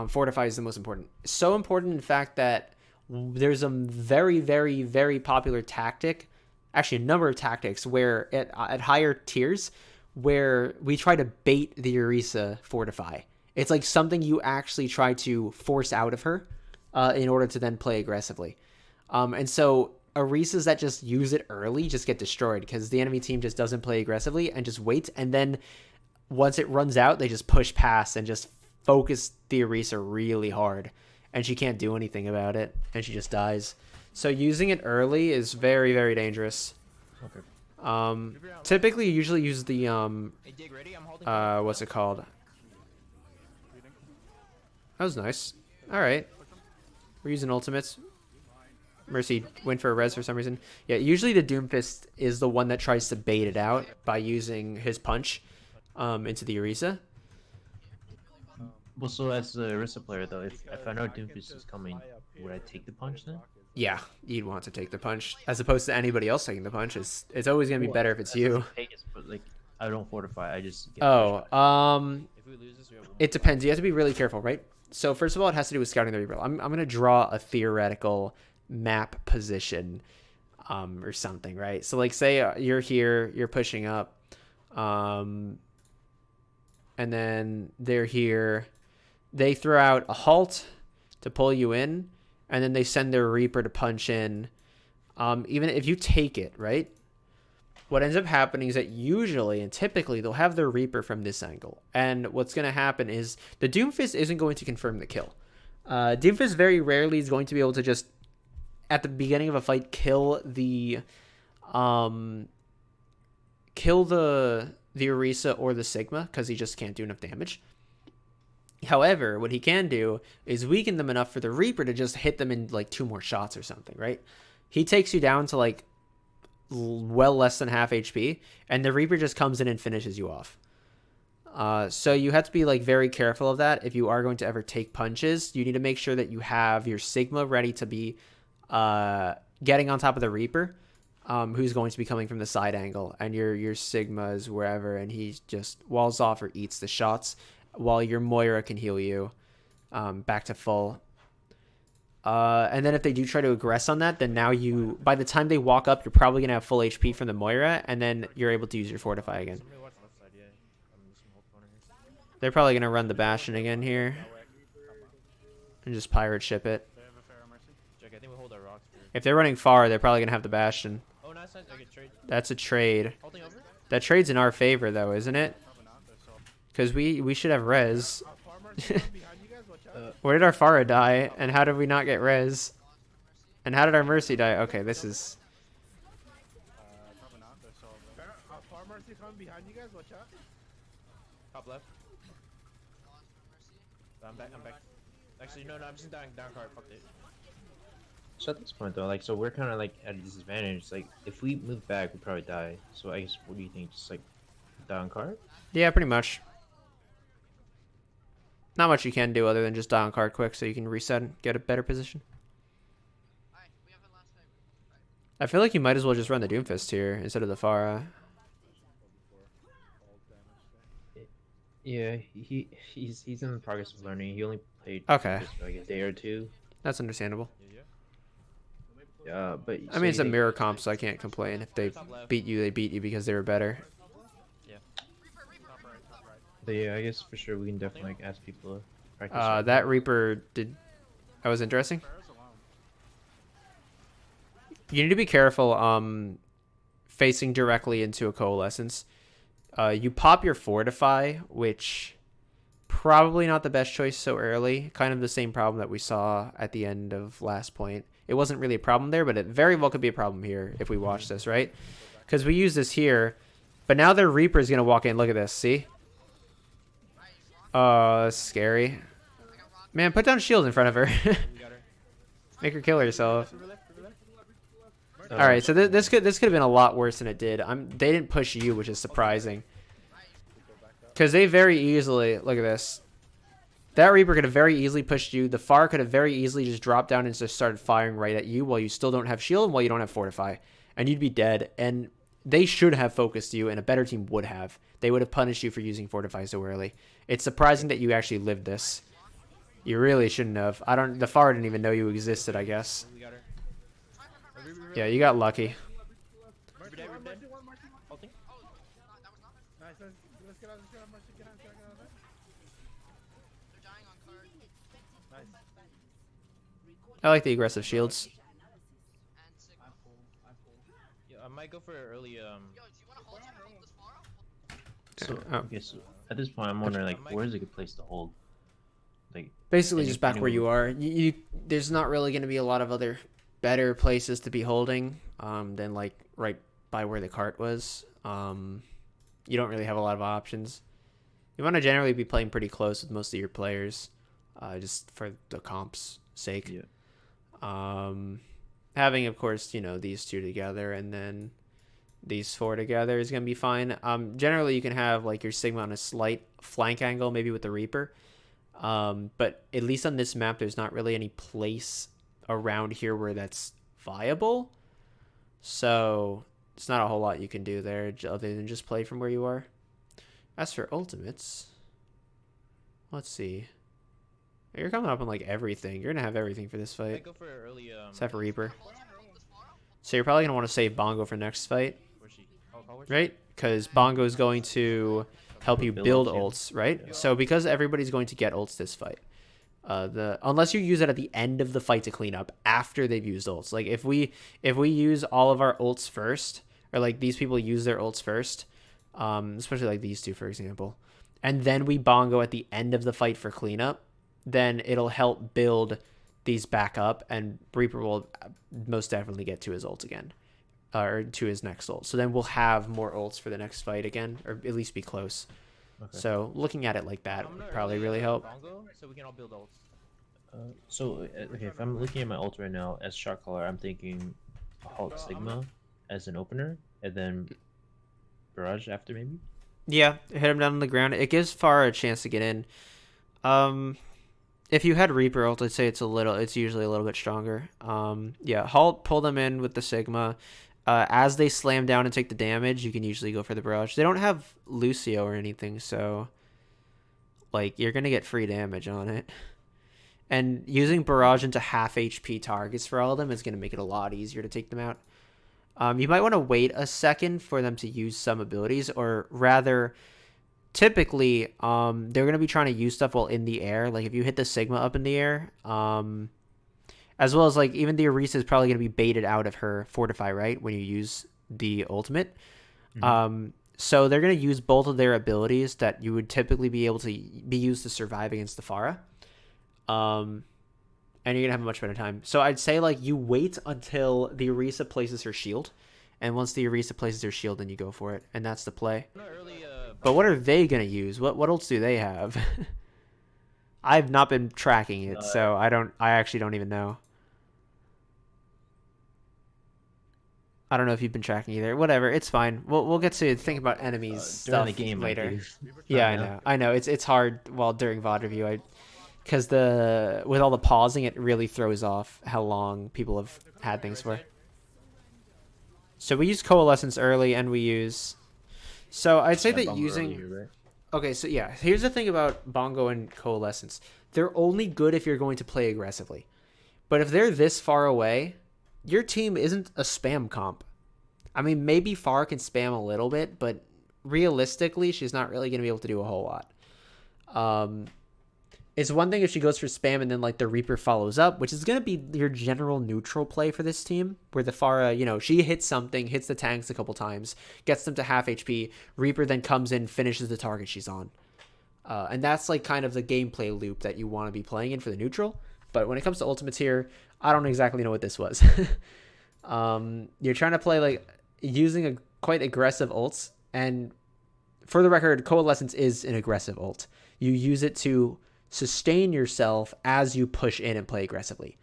Speaker 1: Fortify is the most important. So important, in fact, that there's a very, very, very popular tactic, actually a number of tactics, where at higher tiers, where we try to bait the Orisa Fortify. It's like something you actually try to force out of her in order to then play aggressively. And so Orisas that just use it early just get destroyed because the enemy team just doesn't play aggressively and just waits. And then once it runs out, they just push past and just focus the Orisa really hard. And she can't do anything about it. And she just dies. So using it early is very, very dangerous.
Speaker 2: Okay.
Speaker 1: Typically, you usually use the,
Speaker 3: Hey, Dig, ready? I'm holding
Speaker 1: what's it called?
Speaker 5: Reading.
Speaker 1: That was nice. All right. We're using ultimates. Mercy went for a res for some reason. Yeah, usually the Doomfist is the one that tries to bait it out by using his punch into the Orisa.
Speaker 2: Well, so as a Orisa player though, if I know Doomfist is coming, would I take the punch then?
Speaker 1: Yeah, you'd want to take the punch as opposed to anybody else taking the punch. It's always gonna be better if it's you.
Speaker 2: Take it, but like I don't fortify. I just. Get
Speaker 1: Oh,
Speaker 2: pushed back.
Speaker 3: If we lose this, we have one.
Speaker 1: it depends. You have to be really careful, right? So first of all, it has to do with scouting the Reaper. I'm gonna draw a theoretical map position, or something, right? So like, say you're here, you're pushing up, and then they're here. They throw out a halt to pull you in, and then they send their Reaper to punch in. Even if you take it, right? What ends up happening is that usually and typically they'll have their Reaper from this angle. And what's going to happen is the Doomfist isn't going to confirm the kill. Doomfist very rarely is going to be able to just at the beginning of a fight kill the Orisa or the Sigma because he just can't do enough damage. However, what he can do is weaken them enough for the Reaper to just hit them in like 2 more shots or something, right? He takes you down to like well less than half HP, and the Reaper just comes in and finishes you off. So you have to be like very careful of that. If you are going to ever take punches, you need to make sure that you have your Sigma ready to be getting on top of the Reaper, who's going to be coming from the side angle, and your Sigma is wherever, and he just walls off or eats the shots, while your Moira can heal you back to full. And then if they do try to aggress on that, then now by the time they walk up, you're probably going to have full HP from the Moira, and then you're able to use your Fortify again.
Speaker 3: Somebody watch left side, yeah. I'm just gonna hold corner here.
Speaker 1: They're probably going to run the Bastion again here and just pirate ship it.
Speaker 5: They have a fair mercy.
Speaker 3: Jack, I think we hold our rocks for.
Speaker 1: If they're running far, they're probably going to have the Bastion.
Speaker 3: Oh, nice. I get trade.
Speaker 1: That's a trade.
Speaker 3: Holding over.
Speaker 1: That trade's in our favor, though, isn't it?
Speaker 5: Probably not. They're still.
Speaker 1: Because we should have res.
Speaker 4: Farmer behind you guys, watch out.
Speaker 1: Where did our Pharah die, and how did we not get res? And how did our Mercy die? Okay, this is...
Speaker 5: Probably not. They're still.
Speaker 4: Farmer coming behind you guys, watch out.
Speaker 3: Top left. I'm back. Actually, no, I'm just down card. Fuck it.
Speaker 2: So at this point though, like, so we're kind of like at a disadvantage. Like, if we move back, we'll probably die. So I guess, what do you think? Just like down card?
Speaker 1: Yeah, pretty much. Not much you can do other than just die on card quick so you can reset and get a better position. I feel like you might as well just run the Doomfist here instead of the Pharah.
Speaker 2: Yeah, he's in the progress of learning. He only played
Speaker 1: Okay.
Speaker 2: just for like a day or two.
Speaker 1: That's understandable.
Speaker 2: Yeah, but
Speaker 1: I mean, it's a mirror comp, so I can't complain. If they beat you, they beat you because they were better.
Speaker 2: But yeah, I guess for sure we can definitely like ask people to practice.
Speaker 1: That Reaper did... That was interesting.
Speaker 5: Fair's alone.
Speaker 1: You need to be careful facing directly into a Coalescence. You pop your Fortify, which probably not the best choice so early. Kind of the same problem that we saw at the end of last point. It wasn't really a problem there, but it very well could be a problem here if we watch this, right? Because we use this here, but now their Reaper is going to walk in. Look at this, see? That's scary. Man, put down shield in front of her. Make her kill herself. All right, so this could have been a lot worse than it did. They didn't push you, which is surprising. Because they very easily... Look at this. That Reaper could have very easily pushed you. The Pharah could have very easily just dropped down and just started firing right at you while you still don't have shield and while you don't have Fortify. And you'd be dead. And they should have focused you, and a better team would have. They would have punished you for using Fortify so early. It's surprising that you actually lived this. You really shouldn't have. The Pharah didn't even know you existed, I guess. Yeah, you got lucky.
Speaker 4: Let's get out. Get out.
Speaker 1: I like the aggressive shields.
Speaker 3: Yeah, I might go for an early.
Speaker 2: So,
Speaker 1: Oh.
Speaker 2: okay, so at this point, I'm wondering like, where's a good place to hold? Like,
Speaker 1: Basically, just back where you are. There's not really going to be a lot of other better places to be holding than like right by where the cart was. You don't really have a lot of options. You want to generally be playing pretty close with most of your players, just for the comp's sake.
Speaker 2: Yeah.
Speaker 1: Having, of course, these two together and then these four together is going to be fine. Generally, you can have like your Sigma on a slight flank angle, maybe with the Reaper. But at least on this map, there's not really any place around here where that's viable. So it's not a whole lot you can do there other than just play from where you are. As for ultimates, let's see. You're coming up on like everything. You're gonna have everything for this
Speaker 3: I
Speaker 1: fight,
Speaker 3: go for an early.
Speaker 1: except for Reaper. So you're probably gonna want to save Bongo for next fight,
Speaker 3: Where's she? Oh, where's she?
Speaker 1: right? Because Bongo is going to help you build ults, right? So because everybody's going to get ults this fight, unless you use it at the end of the fight to clean up after they've used ults. Like if we use all of our ults first, or like these people use their ults first, especially like these two for example, and then we Bongo at the end of the fight for cleanup, then it'll help build these back up, and Reaper will most definitely get to his ult again, or to his next ult. So then we'll have more ults for the next fight again, or at least be close.
Speaker 2: Okay.
Speaker 1: So looking at it like that would probably really help.
Speaker 3: Bongo, so we can all build ults.
Speaker 2: Okay, if I'm looking at my ult right now as shot caller, I'm thinking Halt Sigma as an opener, and then Barrage after maybe.
Speaker 1: Yeah, hit him down on the ground. It gives Pharah a chance to get in. If you had Reaper ult, I'd say it's usually a little bit stronger. Yeah, Halt, pull them in with the Sigma. As they slam down and take the damage, you can usually go for the Barrage. They don't have Lucio or anything, so like you're gonna get free damage on it. And using Barrage into half HP targets for all of them is gonna make it a lot easier to take them out. You might want to wait a second for them to use some abilities, or rather, typically, they're going to be trying to use stuff while in the air. Like if you hit the Sigma up in the air, as well as like even the Orisa is probably going to be baited out of her Fortify, right? When you use the ultimate.
Speaker 2: Mhm.
Speaker 1: So they're going to use both of their abilities that you would typically be able to be used to survive against the Pharah. And you're going to have a much better time. So I'd say, like, you wait until the Orisa places her shield. And once the Orisa places her shield, then you go for it. And that's the play. But what are they going to use? What else do they have? I've not been tracking it, so I actually don't even know. I don't know if you've been tracking either. Whatever, it's fine. We'll get to think about enemies
Speaker 2: During
Speaker 1: stuff
Speaker 2: the game
Speaker 1: later.
Speaker 2: I do.
Speaker 1: Yeah, I know. It's hard while during VOD review. Because with all the pausing, it really throws off how long people have had things for. So we use Coalescence early, and we use... So I'd say that
Speaker 2: Bongo
Speaker 1: using...
Speaker 2: early here, right?
Speaker 1: Okay, so yeah, here's the thing about Bongo and Coalescence. They're only good if you're going to play aggressively. But if they're this far away, your team isn't a spam comp. I mean, maybe Pharah can spam a little bit, but realistically, she's not really going to be able to do a whole lot. It's one thing if she goes for spam and then like the Reaper follows up, which is going to be your general neutral play for this team, where the Pharah, she hits something, hits the tanks a couple times, gets them to half HP, Reaper then comes in, finishes the target she's on. And that's like kind of the gameplay loop that you want to be playing in for the neutral. But when it comes to ultimates here, I don't exactly know what this was. You're trying to play like using quite aggressive ults, and for the record, Coalescence is an aggressive ult. You use it to sustain yourself as you push in and play aggressively,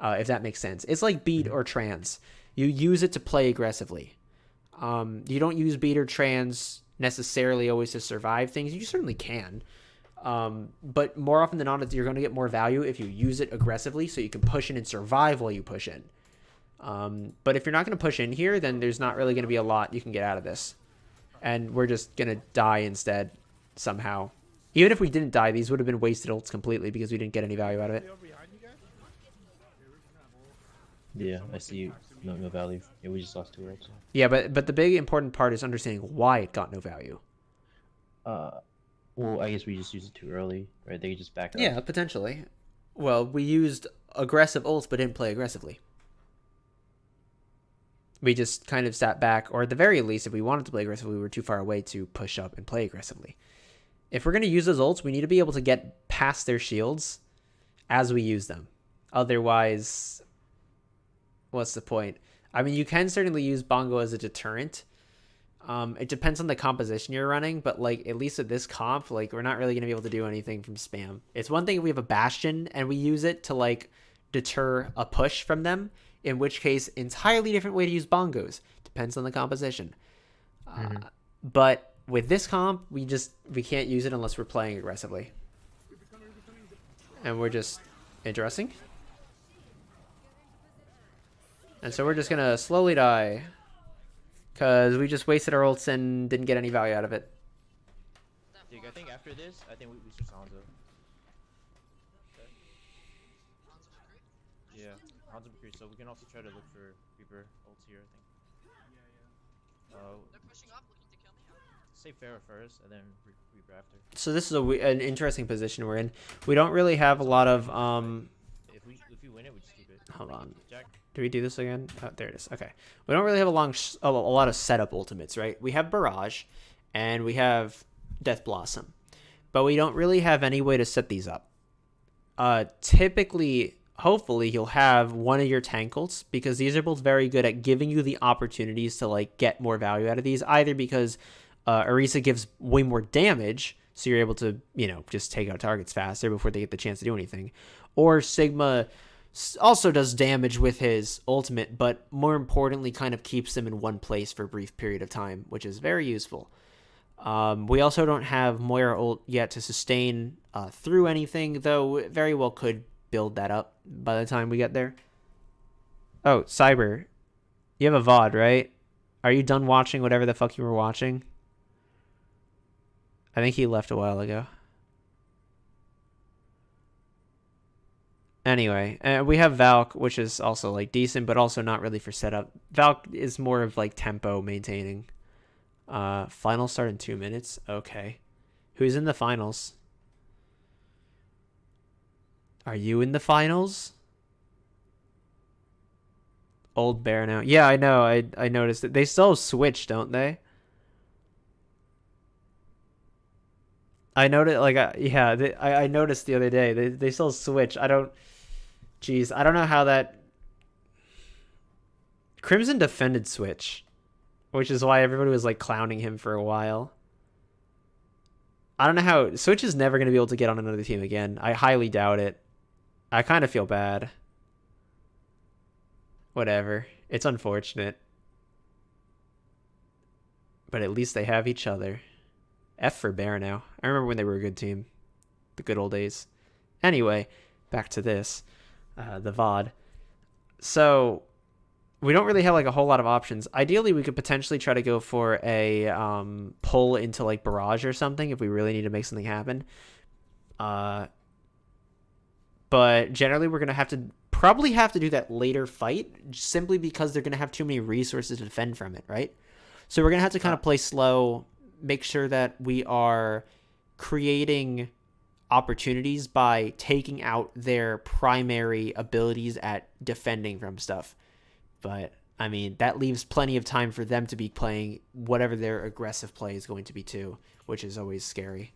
Speaker 1: if that makes sense. It's like beat or trans. You use it to play aggressively. You don't use beat or trans necessarily always to survive things. You certainly can, but more often than not, you're going to get more value if you use it aggressively, so you can push in and survive while you push in. But if you're not going to push in here, then there's not really going to be a lot you can get out of this, and we're just going to die instead somehow. Even if we didn't die, these would have been wasted ults completely because we didn't get any value out of it.
Speaker 2: Yeah, I see you. No value. Yeah, we just lost 2 ults.
Speaker 1: Yeah, but the big important part is understanding why it got no value.
Speaker 2: Well, I guess we just used it too early, right? They could just back up.
Speaker 1: Yeah, potentially. Well, we used aggressive ults but didn't play aggressively. We just kind of sat back, or at the very least, if we wanted to play aggressively, we were too far away to push up and play aggressively. If we're going to use those ults, we need to be able to get past their shields as we use them. Otherwise, what's the point? I mean, you can certainly use Bongo as a deterrent. It depends on the composition you're running, but like at least at this comp, like we're not really going to be able to do anything from spam. It's one thing if we have a Bastion and we use it to like deter a push from them, in which case entirely different way to use Bongos. Depends on the composition. But with this comp, we can't use it unless we're playing aggressively. And we're just interesting. And so we're just going to slowly die. Because we just wasted our ults and didn't get any value out of it.
Speaker 3: Dude, I think after this, we switch Hanzo. Yeah, Hanzo McCree, so we can also try to look for Reaper ults here, I think.
Speaker 6: They're pushing up, looking to kill me.
Speaker 3: Save Pharah first, and then Reaper after.
Speaker 1: So this is an interesting position we're in. We don't really have a lot of...
Speaker 3: If we win it, we just keep it.
Speaker 1: Hold on.
Speaker 3: Jack.
Speaker 1: Do we do this again? Oh, there it is. Okay. We don't really have a lot of setup ultimates, right? We have Barrage, and we have Death Blossom. But we don't really have any way to set these up. Typically, hopefully you'll have one of your tankles, because these are both very good at giving you the opportunities to like get more value out of these, either because Orisa gives way more damage, so you're able to, you know, just take out targets faster before they get the chance to do anything, or Sigma also does damage with his ultimate, but more importantly kind of keeps them in one place for a brief period of time, which is very useful. We also don't have Moira ult yet to sustain through anything, though it very well could build that up by the time we get there. Oh, Cyber, you have a VOD, right? Are you done watching whatever the fuck you were watching? I think he left a while ago. Anyway, we have Valk, which is also like decent, but also not really for setup. Valk is more of like tempo maintaining. Finals start in 2 minutes. Okay. Who's in the finals? Are you in the finals? Old Bear now. Yeah, I know. I noticed it. They still switch, don't they? I noticed, like, yeah, I noticed the other day. They still switch. I don't. Jeez, I don't know how that. Crimson defended Switch, which is why everybody was like clowning him for a while. I don't know how Switch is never going to be able to get on another team again. I highly doubt it. I kind of feel bad. Whatever. It's unfortunate. But at least they have each other. F for Bear now. I remember when they were a good team. The good old days. Anyway, back to this. The VOD. So, we don't really have like a whole lot of options. Ideally, we could potentially try to go for a pull into like Barrage or something if we really need to make something happen. But generally, we're going to probably have to do that later fight, simply because they're going to have too many resources to defend from it, right? So we're going to have to kind of play slow, make sure that we are creating opportunities by taking out their primary abilities at defending from stuff. But, I mean, that leaves plenty of time for them to be playing whatever their aggressive play is going to be too, which is always scary.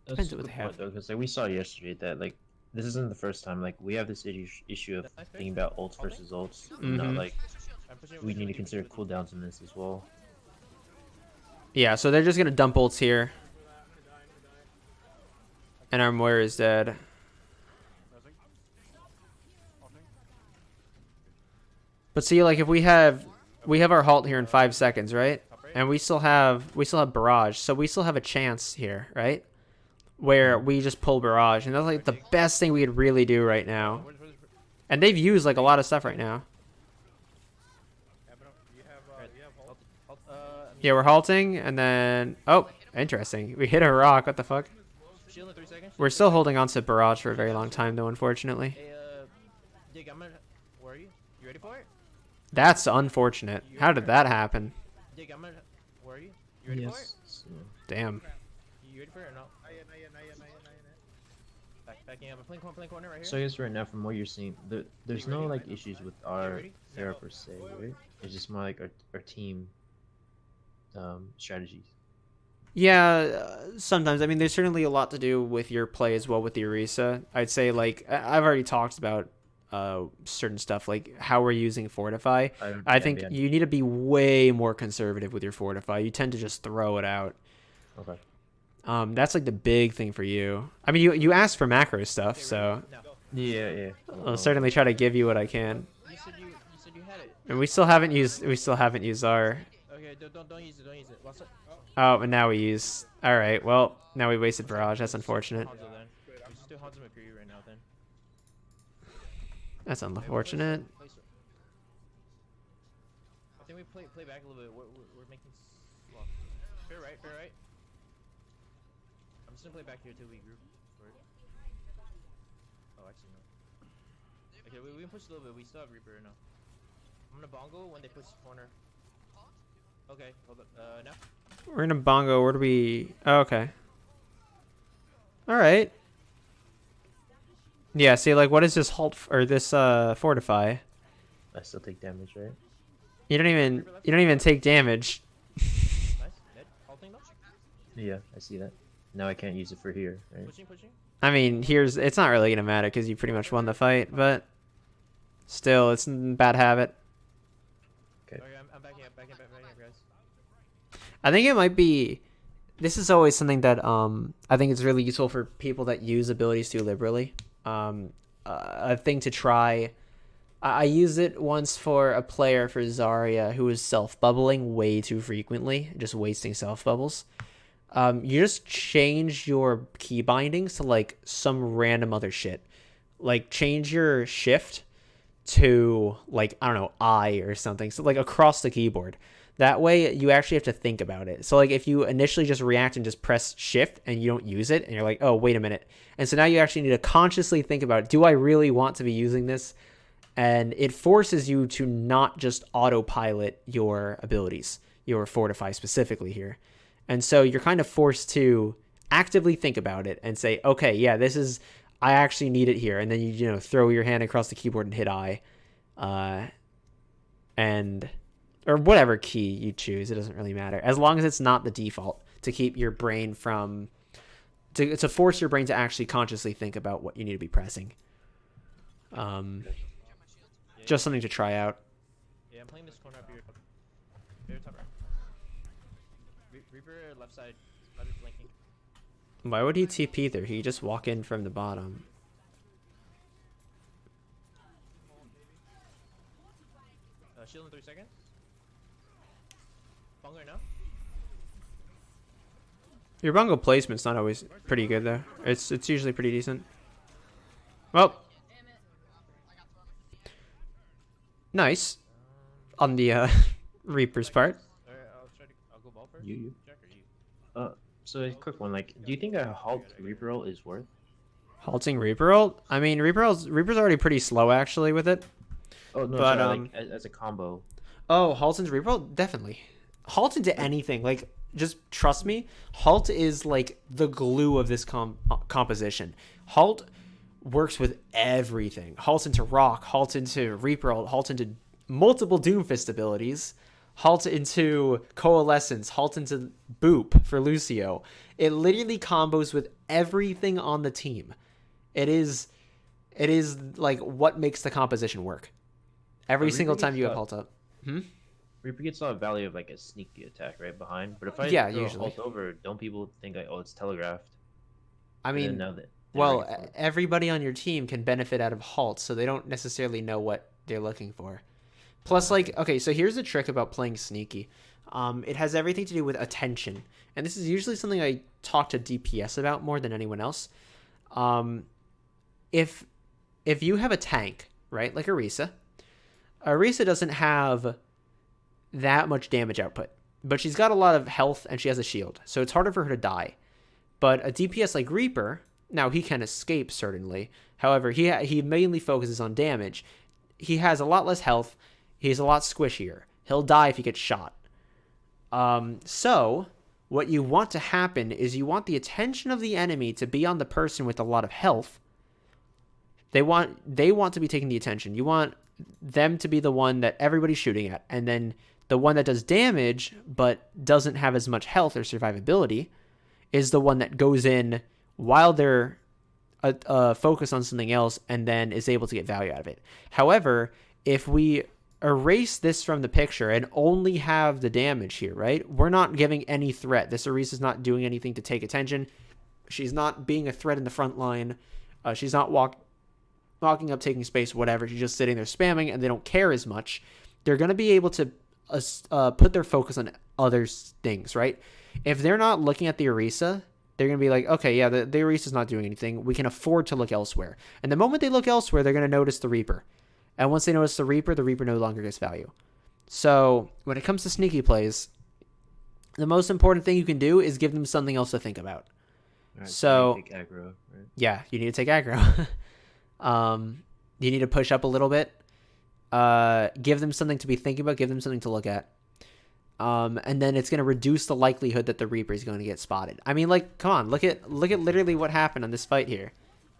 Speaker 2: That's a good point, though, because like we saw yesterday that like this isn't the first time. Like we have this issue of thinking about ults versus ults. Not like we need to consider cooldowns in this as well.
Speaker 1: Yeah, so they're just going to dump ults here. And our Moira is dead. But see, like if we have our halt here in 5 seconds, right? And we still have Barrage, so we still have a chance here, right? Where we just pull Barrage, and that's like the best thing we could really do right now. And they've used like a lot of stuff right now. Yeah, we're halting, and then oh, interesting. We hit a rock. What the fuck? We're still holding on to Barrage for a very long time, though, unfortunately.
Speaker 3: Hey, Dig, where are you? You ready for it?
Speaker 1: That's unfortunate. How did that happen?
Speaker 3: Dig, where are you? You ready for it?
Speaker 1: Damn.
Speaker 3: You ready for it or not? Backing up. I'm playing corner right here.
Speaker 2: So I guess right now, from what you're seeing, there's no like issues with our Thera per se, right? It's just more like our team strategies.
Speaker 1: Yeah, sometimes. I mean, there's certainly a lot to do with your play as well with the Orisa. I'd say, like, I've already talked about certain stuff, like how we're using Fortify. I think you need to be way more conservative with your Fortify. You tend to just throw it out.
Speaker 2: Okay.
Speaker 1: That's like the big thing for you. I mean, you asked for macro stuff, so
Speaker 2: Yeah.
Speaker 1: I'll certainly try to give you what I can.
Speaker 3: You said you had it.
Speaker 1: And we still haven't used our.
Speaker 3: Okay, don't use it. What's it?
Speaker 1: Oh, and now we use. All right. Well, now we wasted Barrage. That's unfortunate.
Speaker 3: Just do Hanzo McCree right now, then.
Speaker 1: That's unfortunate.
Speaker 3: I think we play back a little bit. We're making slow. Fair right. I'm just gonna play back here till we group. Oh, actually no. Okay, we can push a little bit. We still have Reaper now. I'm gonna bongo when they push corner. Okay, hold up. Now.
Speaker 1: We're in a bongo. Where do we? Oh, okay. All right. Yeah. See, like, what is this halt or this fortify?
Speaker 2: I still take damage, right?
Speaker 1: You don't even take damage.
Speaker 3: Nice. Dead. Halting though.
Speaker 2: Yeah, I see that. now I can't use it for here, right?
Speaker 3: Pushing.
Speaker 1: I mean, it's not really gonna matter because you pretty much won the fight, but still, it's a bad habit.
Speaker 3: Okay, I'm backing up, guys.
Speaker 1: I think it might be. This is always something that I think it's really useful for people that use abilities too liberally. A thing to try. I used it once for a player for Zarya who was self-bubbling way too frequently, just wasting self-bubbles. You just change your key bindings to like some random other shit. Like change your shift to like, I don't know, I or something. So like across the keyboard. That way you actually have to think about it. So like if you initially just react and just press shift and you don't use it and you're like, oh, wait a minute. And so now you actually need to consciously think about, do I really want to be using this? And it forces you to not just autopilot your abilities, your fortify specifically here. And so you're kind of forced to actively think about it and say, okay, yeah, I actually need it here. And then you throw your hand across the keyboard and hit I, or whatever key you choose. It doesn't really matter as long as it's not the default, to keep your brain from, to force your brain to actually consciously think about what you need to be pressing. Just something to try out.
Speaker 3: Yeah, I'm playing this corner up here. Very top right. Reaper left side. Left is blinking.
Speaker 1: Why would he TP there? He just walk in from the bottom.
Speaker 3: Shield in 3 seconds. Bungo now.
Speaker 1: Your bungle placement's not always pretty good though. It's usually pretty decent. Well, nice on the Reaper's part.
Speaker 3: Alright, I'll go ball first.
Speaker 2: You.
Speaker 3: Jack or you?
Speaker 2: So a quick one, like, do you think a halt Reaper ult is worth?
Speaker 1: Halting Reaper ult? I mean, Reaper's already pretty slow actually with it.
Speaker 2: Oh no,
Speaker 1: But,
Speaker 2: sorry, like, as a combo.
Speaker 1: Oh, Halton's Reaper ult? Definitely. Halt into anything. Like, just trust me. Halt is like the glue of this composition. Halt works with everything. Halt into Rock, halt into Reaper ult, halt into multiple Doomfist abilities, halt into Coalescence, halt into Boop for Lucio. It literally combos with everything on the team. It is like what makes the composition work. Every single time you have halt up.
Speaker 2: Reaper gets a lot of value of like a sneaky attack right behind, but if I
Speaker 1: Yeah,
Speaker 2: throw
Speaker 1: usually.
Speaker 2: halt over, don't people think like, oh, it's telegraphed?
Speaker 1: I
Speaker 2: And then
Speaker 1: mean,
Speaker 2: now that
Speaker 1: well, everybody on your team can benefit out of halt, so they don't necessarily know what they're looking for. Plus, like, okay, so here's the trick about playing sneaky. It has everything to do with attention, and this is usually something I talk to DPS about more than anyone else. If you have a tank, right, like Orisa doesn't have that much damage output, but she's got a lot of health and she has a shield, so it's harder for her to die. But a DPS like Reaper, now he can escape certainly. However, he mainly focuses on damage. He has a lot less health. He's a lot squishier. He'll die if he gets shot. So what you want to happen is you want the attention of the enemy to be on the person with a lot of health. They want to be taking the attention. You want them to be the one that everybody's shooting at, and then the one that does damage but doesn't have as much health or survivability is the one that goes in while they're focused on something else and then is able to get value out of it. However, if we erase this from the picture and only have the damage here, right? We're not giving any threat. This Orisa's not doing anything to take attention. She's not being a threat in the front line. She's not walking up, taking space, whatever. She's just sitting there spamming, and they don't care as much. They're going to be able to put their focus on other things, right? If they're not looking at the Orisa, they're going to be like, okay, yeah, the Orisa's not doing anything. We can afford to look elsewhere. And the moment they look elsewhere, they're going to notice the Reaper. And once they notice the Reaper no longer gets value. So when it comes to sneaky plays, the most important thing you can do is give them something else to think about.
Speaker 2: Right,
Speaker 1: So
Speaker 2: take aggro, right?
Speaker 1: yeah, you need to take aggro. You need to push up a little bit. Give them something to be thinking about. Give them something to look at. And then it's going to reduce the likelihood that the Reaper is going to get spotted. I mean, like, come on, look at literally what happened on this fight here,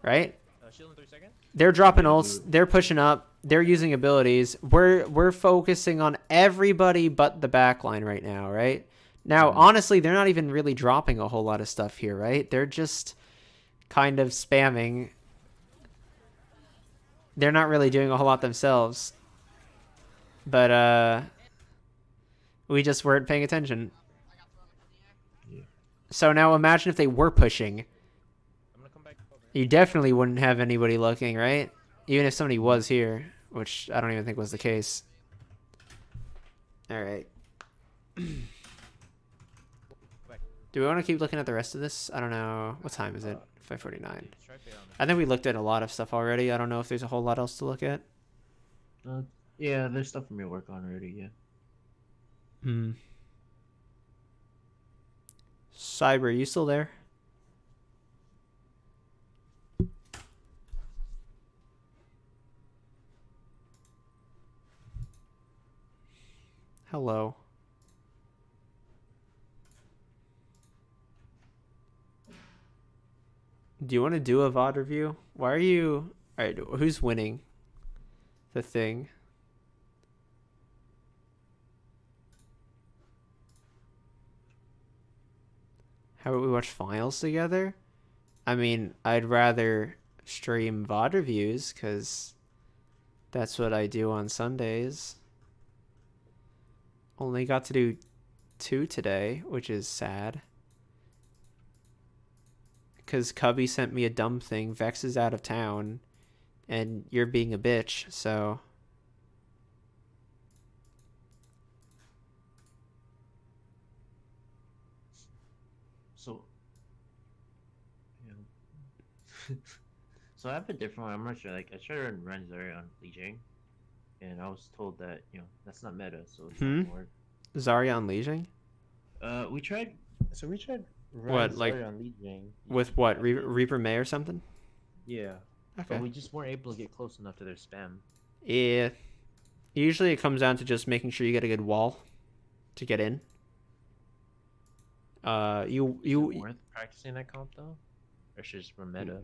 Speaker 1: right?
Speaker 3: Shield in 3 seconds.
Speaker 1: They're dropping ults. They're pushing up. They're using abilities. We're focusing on everybody but the backline right now, right? Now, honestly, they're not even really dropping a whole lot of stuff here, right? They're just kind of spamming. They're not really doing a whole lot themselves. But, we just weren't paying attention.
Speaker 2: Yeah.
Speaker 1: So now imagine if they were pushing.
Speaker 3: I'm gonna come back over.
Speaker 1: You definitely wouldn't have anybody looking, right? Even if somebody was here, which I don't even think was the case. All right. Do we want to keep looking at the rest of this? I don't know. What time is it? 5:49. I think we looked at a lot of stuff already. I don't know if there's a whole lot else to look at.
Speaker 2: Yeah, there's stuff for me to work on already. Yeah.
Speaker 1: Hmm. Cyber, are you still there? Hello. Do you want to do a VOD review? Why are you... Alright, who's winning the thing? How about we watch finals together? I mean, I'd rather stream VOD reviews, because that's what I do on Sundays. Only got to do 2 today, which is sad. Because Cubby sent me a dumb thing. Vex is out of town. And you're being a bitch, so...
Speaker 2: So. Yeah. So I have a different one. I'm not sure. Like I tried to run Zarya on Li Jing, and I was told that that's not meta, so it's not gonna work.
Speaker 1: Zarya on Lijiang?
Speaker 2: We tried. So we tried.
Speaker 1: What, like,
Speaker 2: Zarya on Li Jing.
Speaker 1: With what? Reaper May or something?
Speaker 2: Yeah.
Speaker 1: Okay.
Speaker 2: But we just weren't able to get close enough to their spam.
Speaker 1: Yeah. Usually it comes down to just making sure you get a good wall to get in.
Speaker 2: Is it worth practicing that comp though, or should just run meta?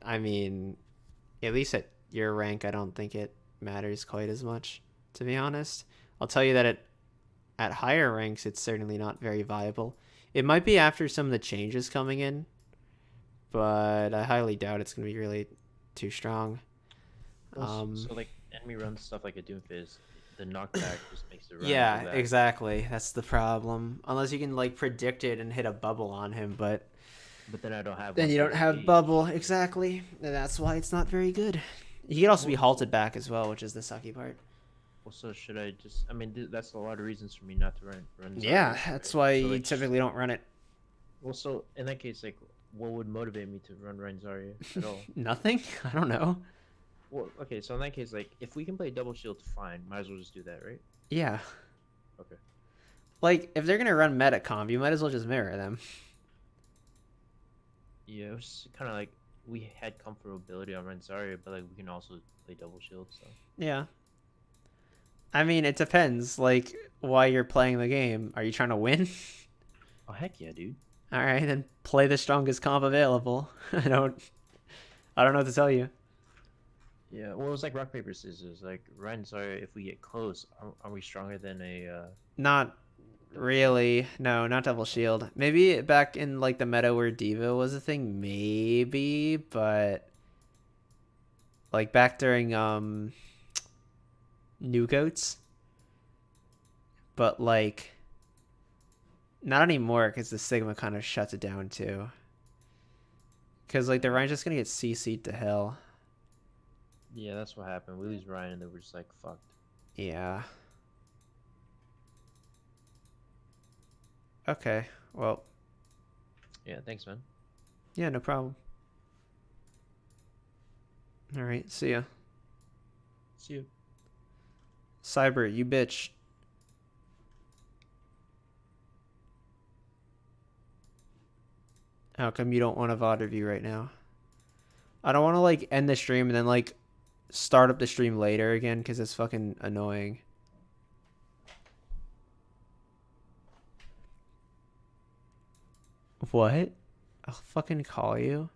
Speaker 1: I mean, at least at your rank, I don't think it matters quite as much, to be honest. I'll tell you that at higher ranks, it's certainly not very viable. It might be after some of the changes coming in, but I highly doubt it's going to be really too strong.
Speaker 2: So like enemy runs stuff like a Doomfist, the knockback just makes it run.
Speaker 1: Yeah,
Speaker 2: back.
Speaker 1: exactly. That's the problem. Unless you can like predict it and hit a bubble on him, but
Speaker 2: then I don't have.
Speaker 1: then
Speaker 2: one
Speaker 1: you
Speaker 2: for
Speaker 1: don't
Speaker 2: the
Speaker 1: have
Speaker 2: gauge.
Speaker 1: bubble, exactly. And that's why it's not very good. He can also be halted back as well, which is the sucky part.
Speaker 2: Well, so should I just? I mean, that's a lot of reasons for me not to run.
Speaker 1: Yeah,
Speaker 2: Zarya,
Speaker 1: that's
Speaker 2: right?
Speaker 1: why
Speaker 2: So,
Speaker 1: you
Speaker 2: like,
Speaker 1: typically don't run it.
Speaker 2: Well, so in that case, like, what would motivate me to run Zarya at all?
Speaker 1: Nothing? I don't know.
Speaker 2: Well, okay, so in that case, like, if we can play double shield, fine. Might as well just do that, right?
Speaker 1: Yeah.
Speaker 2: Okay.
Speaker 1: Like, if they're gonna run metacomp, you might as well just mirror them.
Speaker 2: Yeah, it was kind of like we had comfortability on Zarya, but like we can also play double shield. So
Speaker 1: Yeah. I mean, it depends, like, why you're playing the game. Are you trying to win?
Speaker 2: oh heck yeah, dude.
Speaker 1: Alright, then play the strongest comp available. I don't know what to tell you.
Speaker 2: Yeah, well, it was like rock paper scissors. Like Zarya, if we get close, are we stronger than a?
Speaker 1: Not really. No, not double shield. Maybe back in like the meta where Diva was a thing, maybe, but like back during New Goats. But like not anymore because the Sigma kind of shuts it down too. Because like the Ryan's just gonna get CC'd to hell.
Speaker 2: Yeah, that's what happened. We lose Ryan, and then we're just like fucked.
Speaker 1: Yeah. Okay. Well.
Speaker 2: Yeah, thanks, man.
Speaker 1: Yeah, no problem. All right. See ya.
Speaker 2: See you.
Speaker 1: Cyber, you bitch. How come you don't want a VOD review right now? I don't want to like end the stream and then like start up the stream later again because it's fucking annoying. What? I'll fucking call you.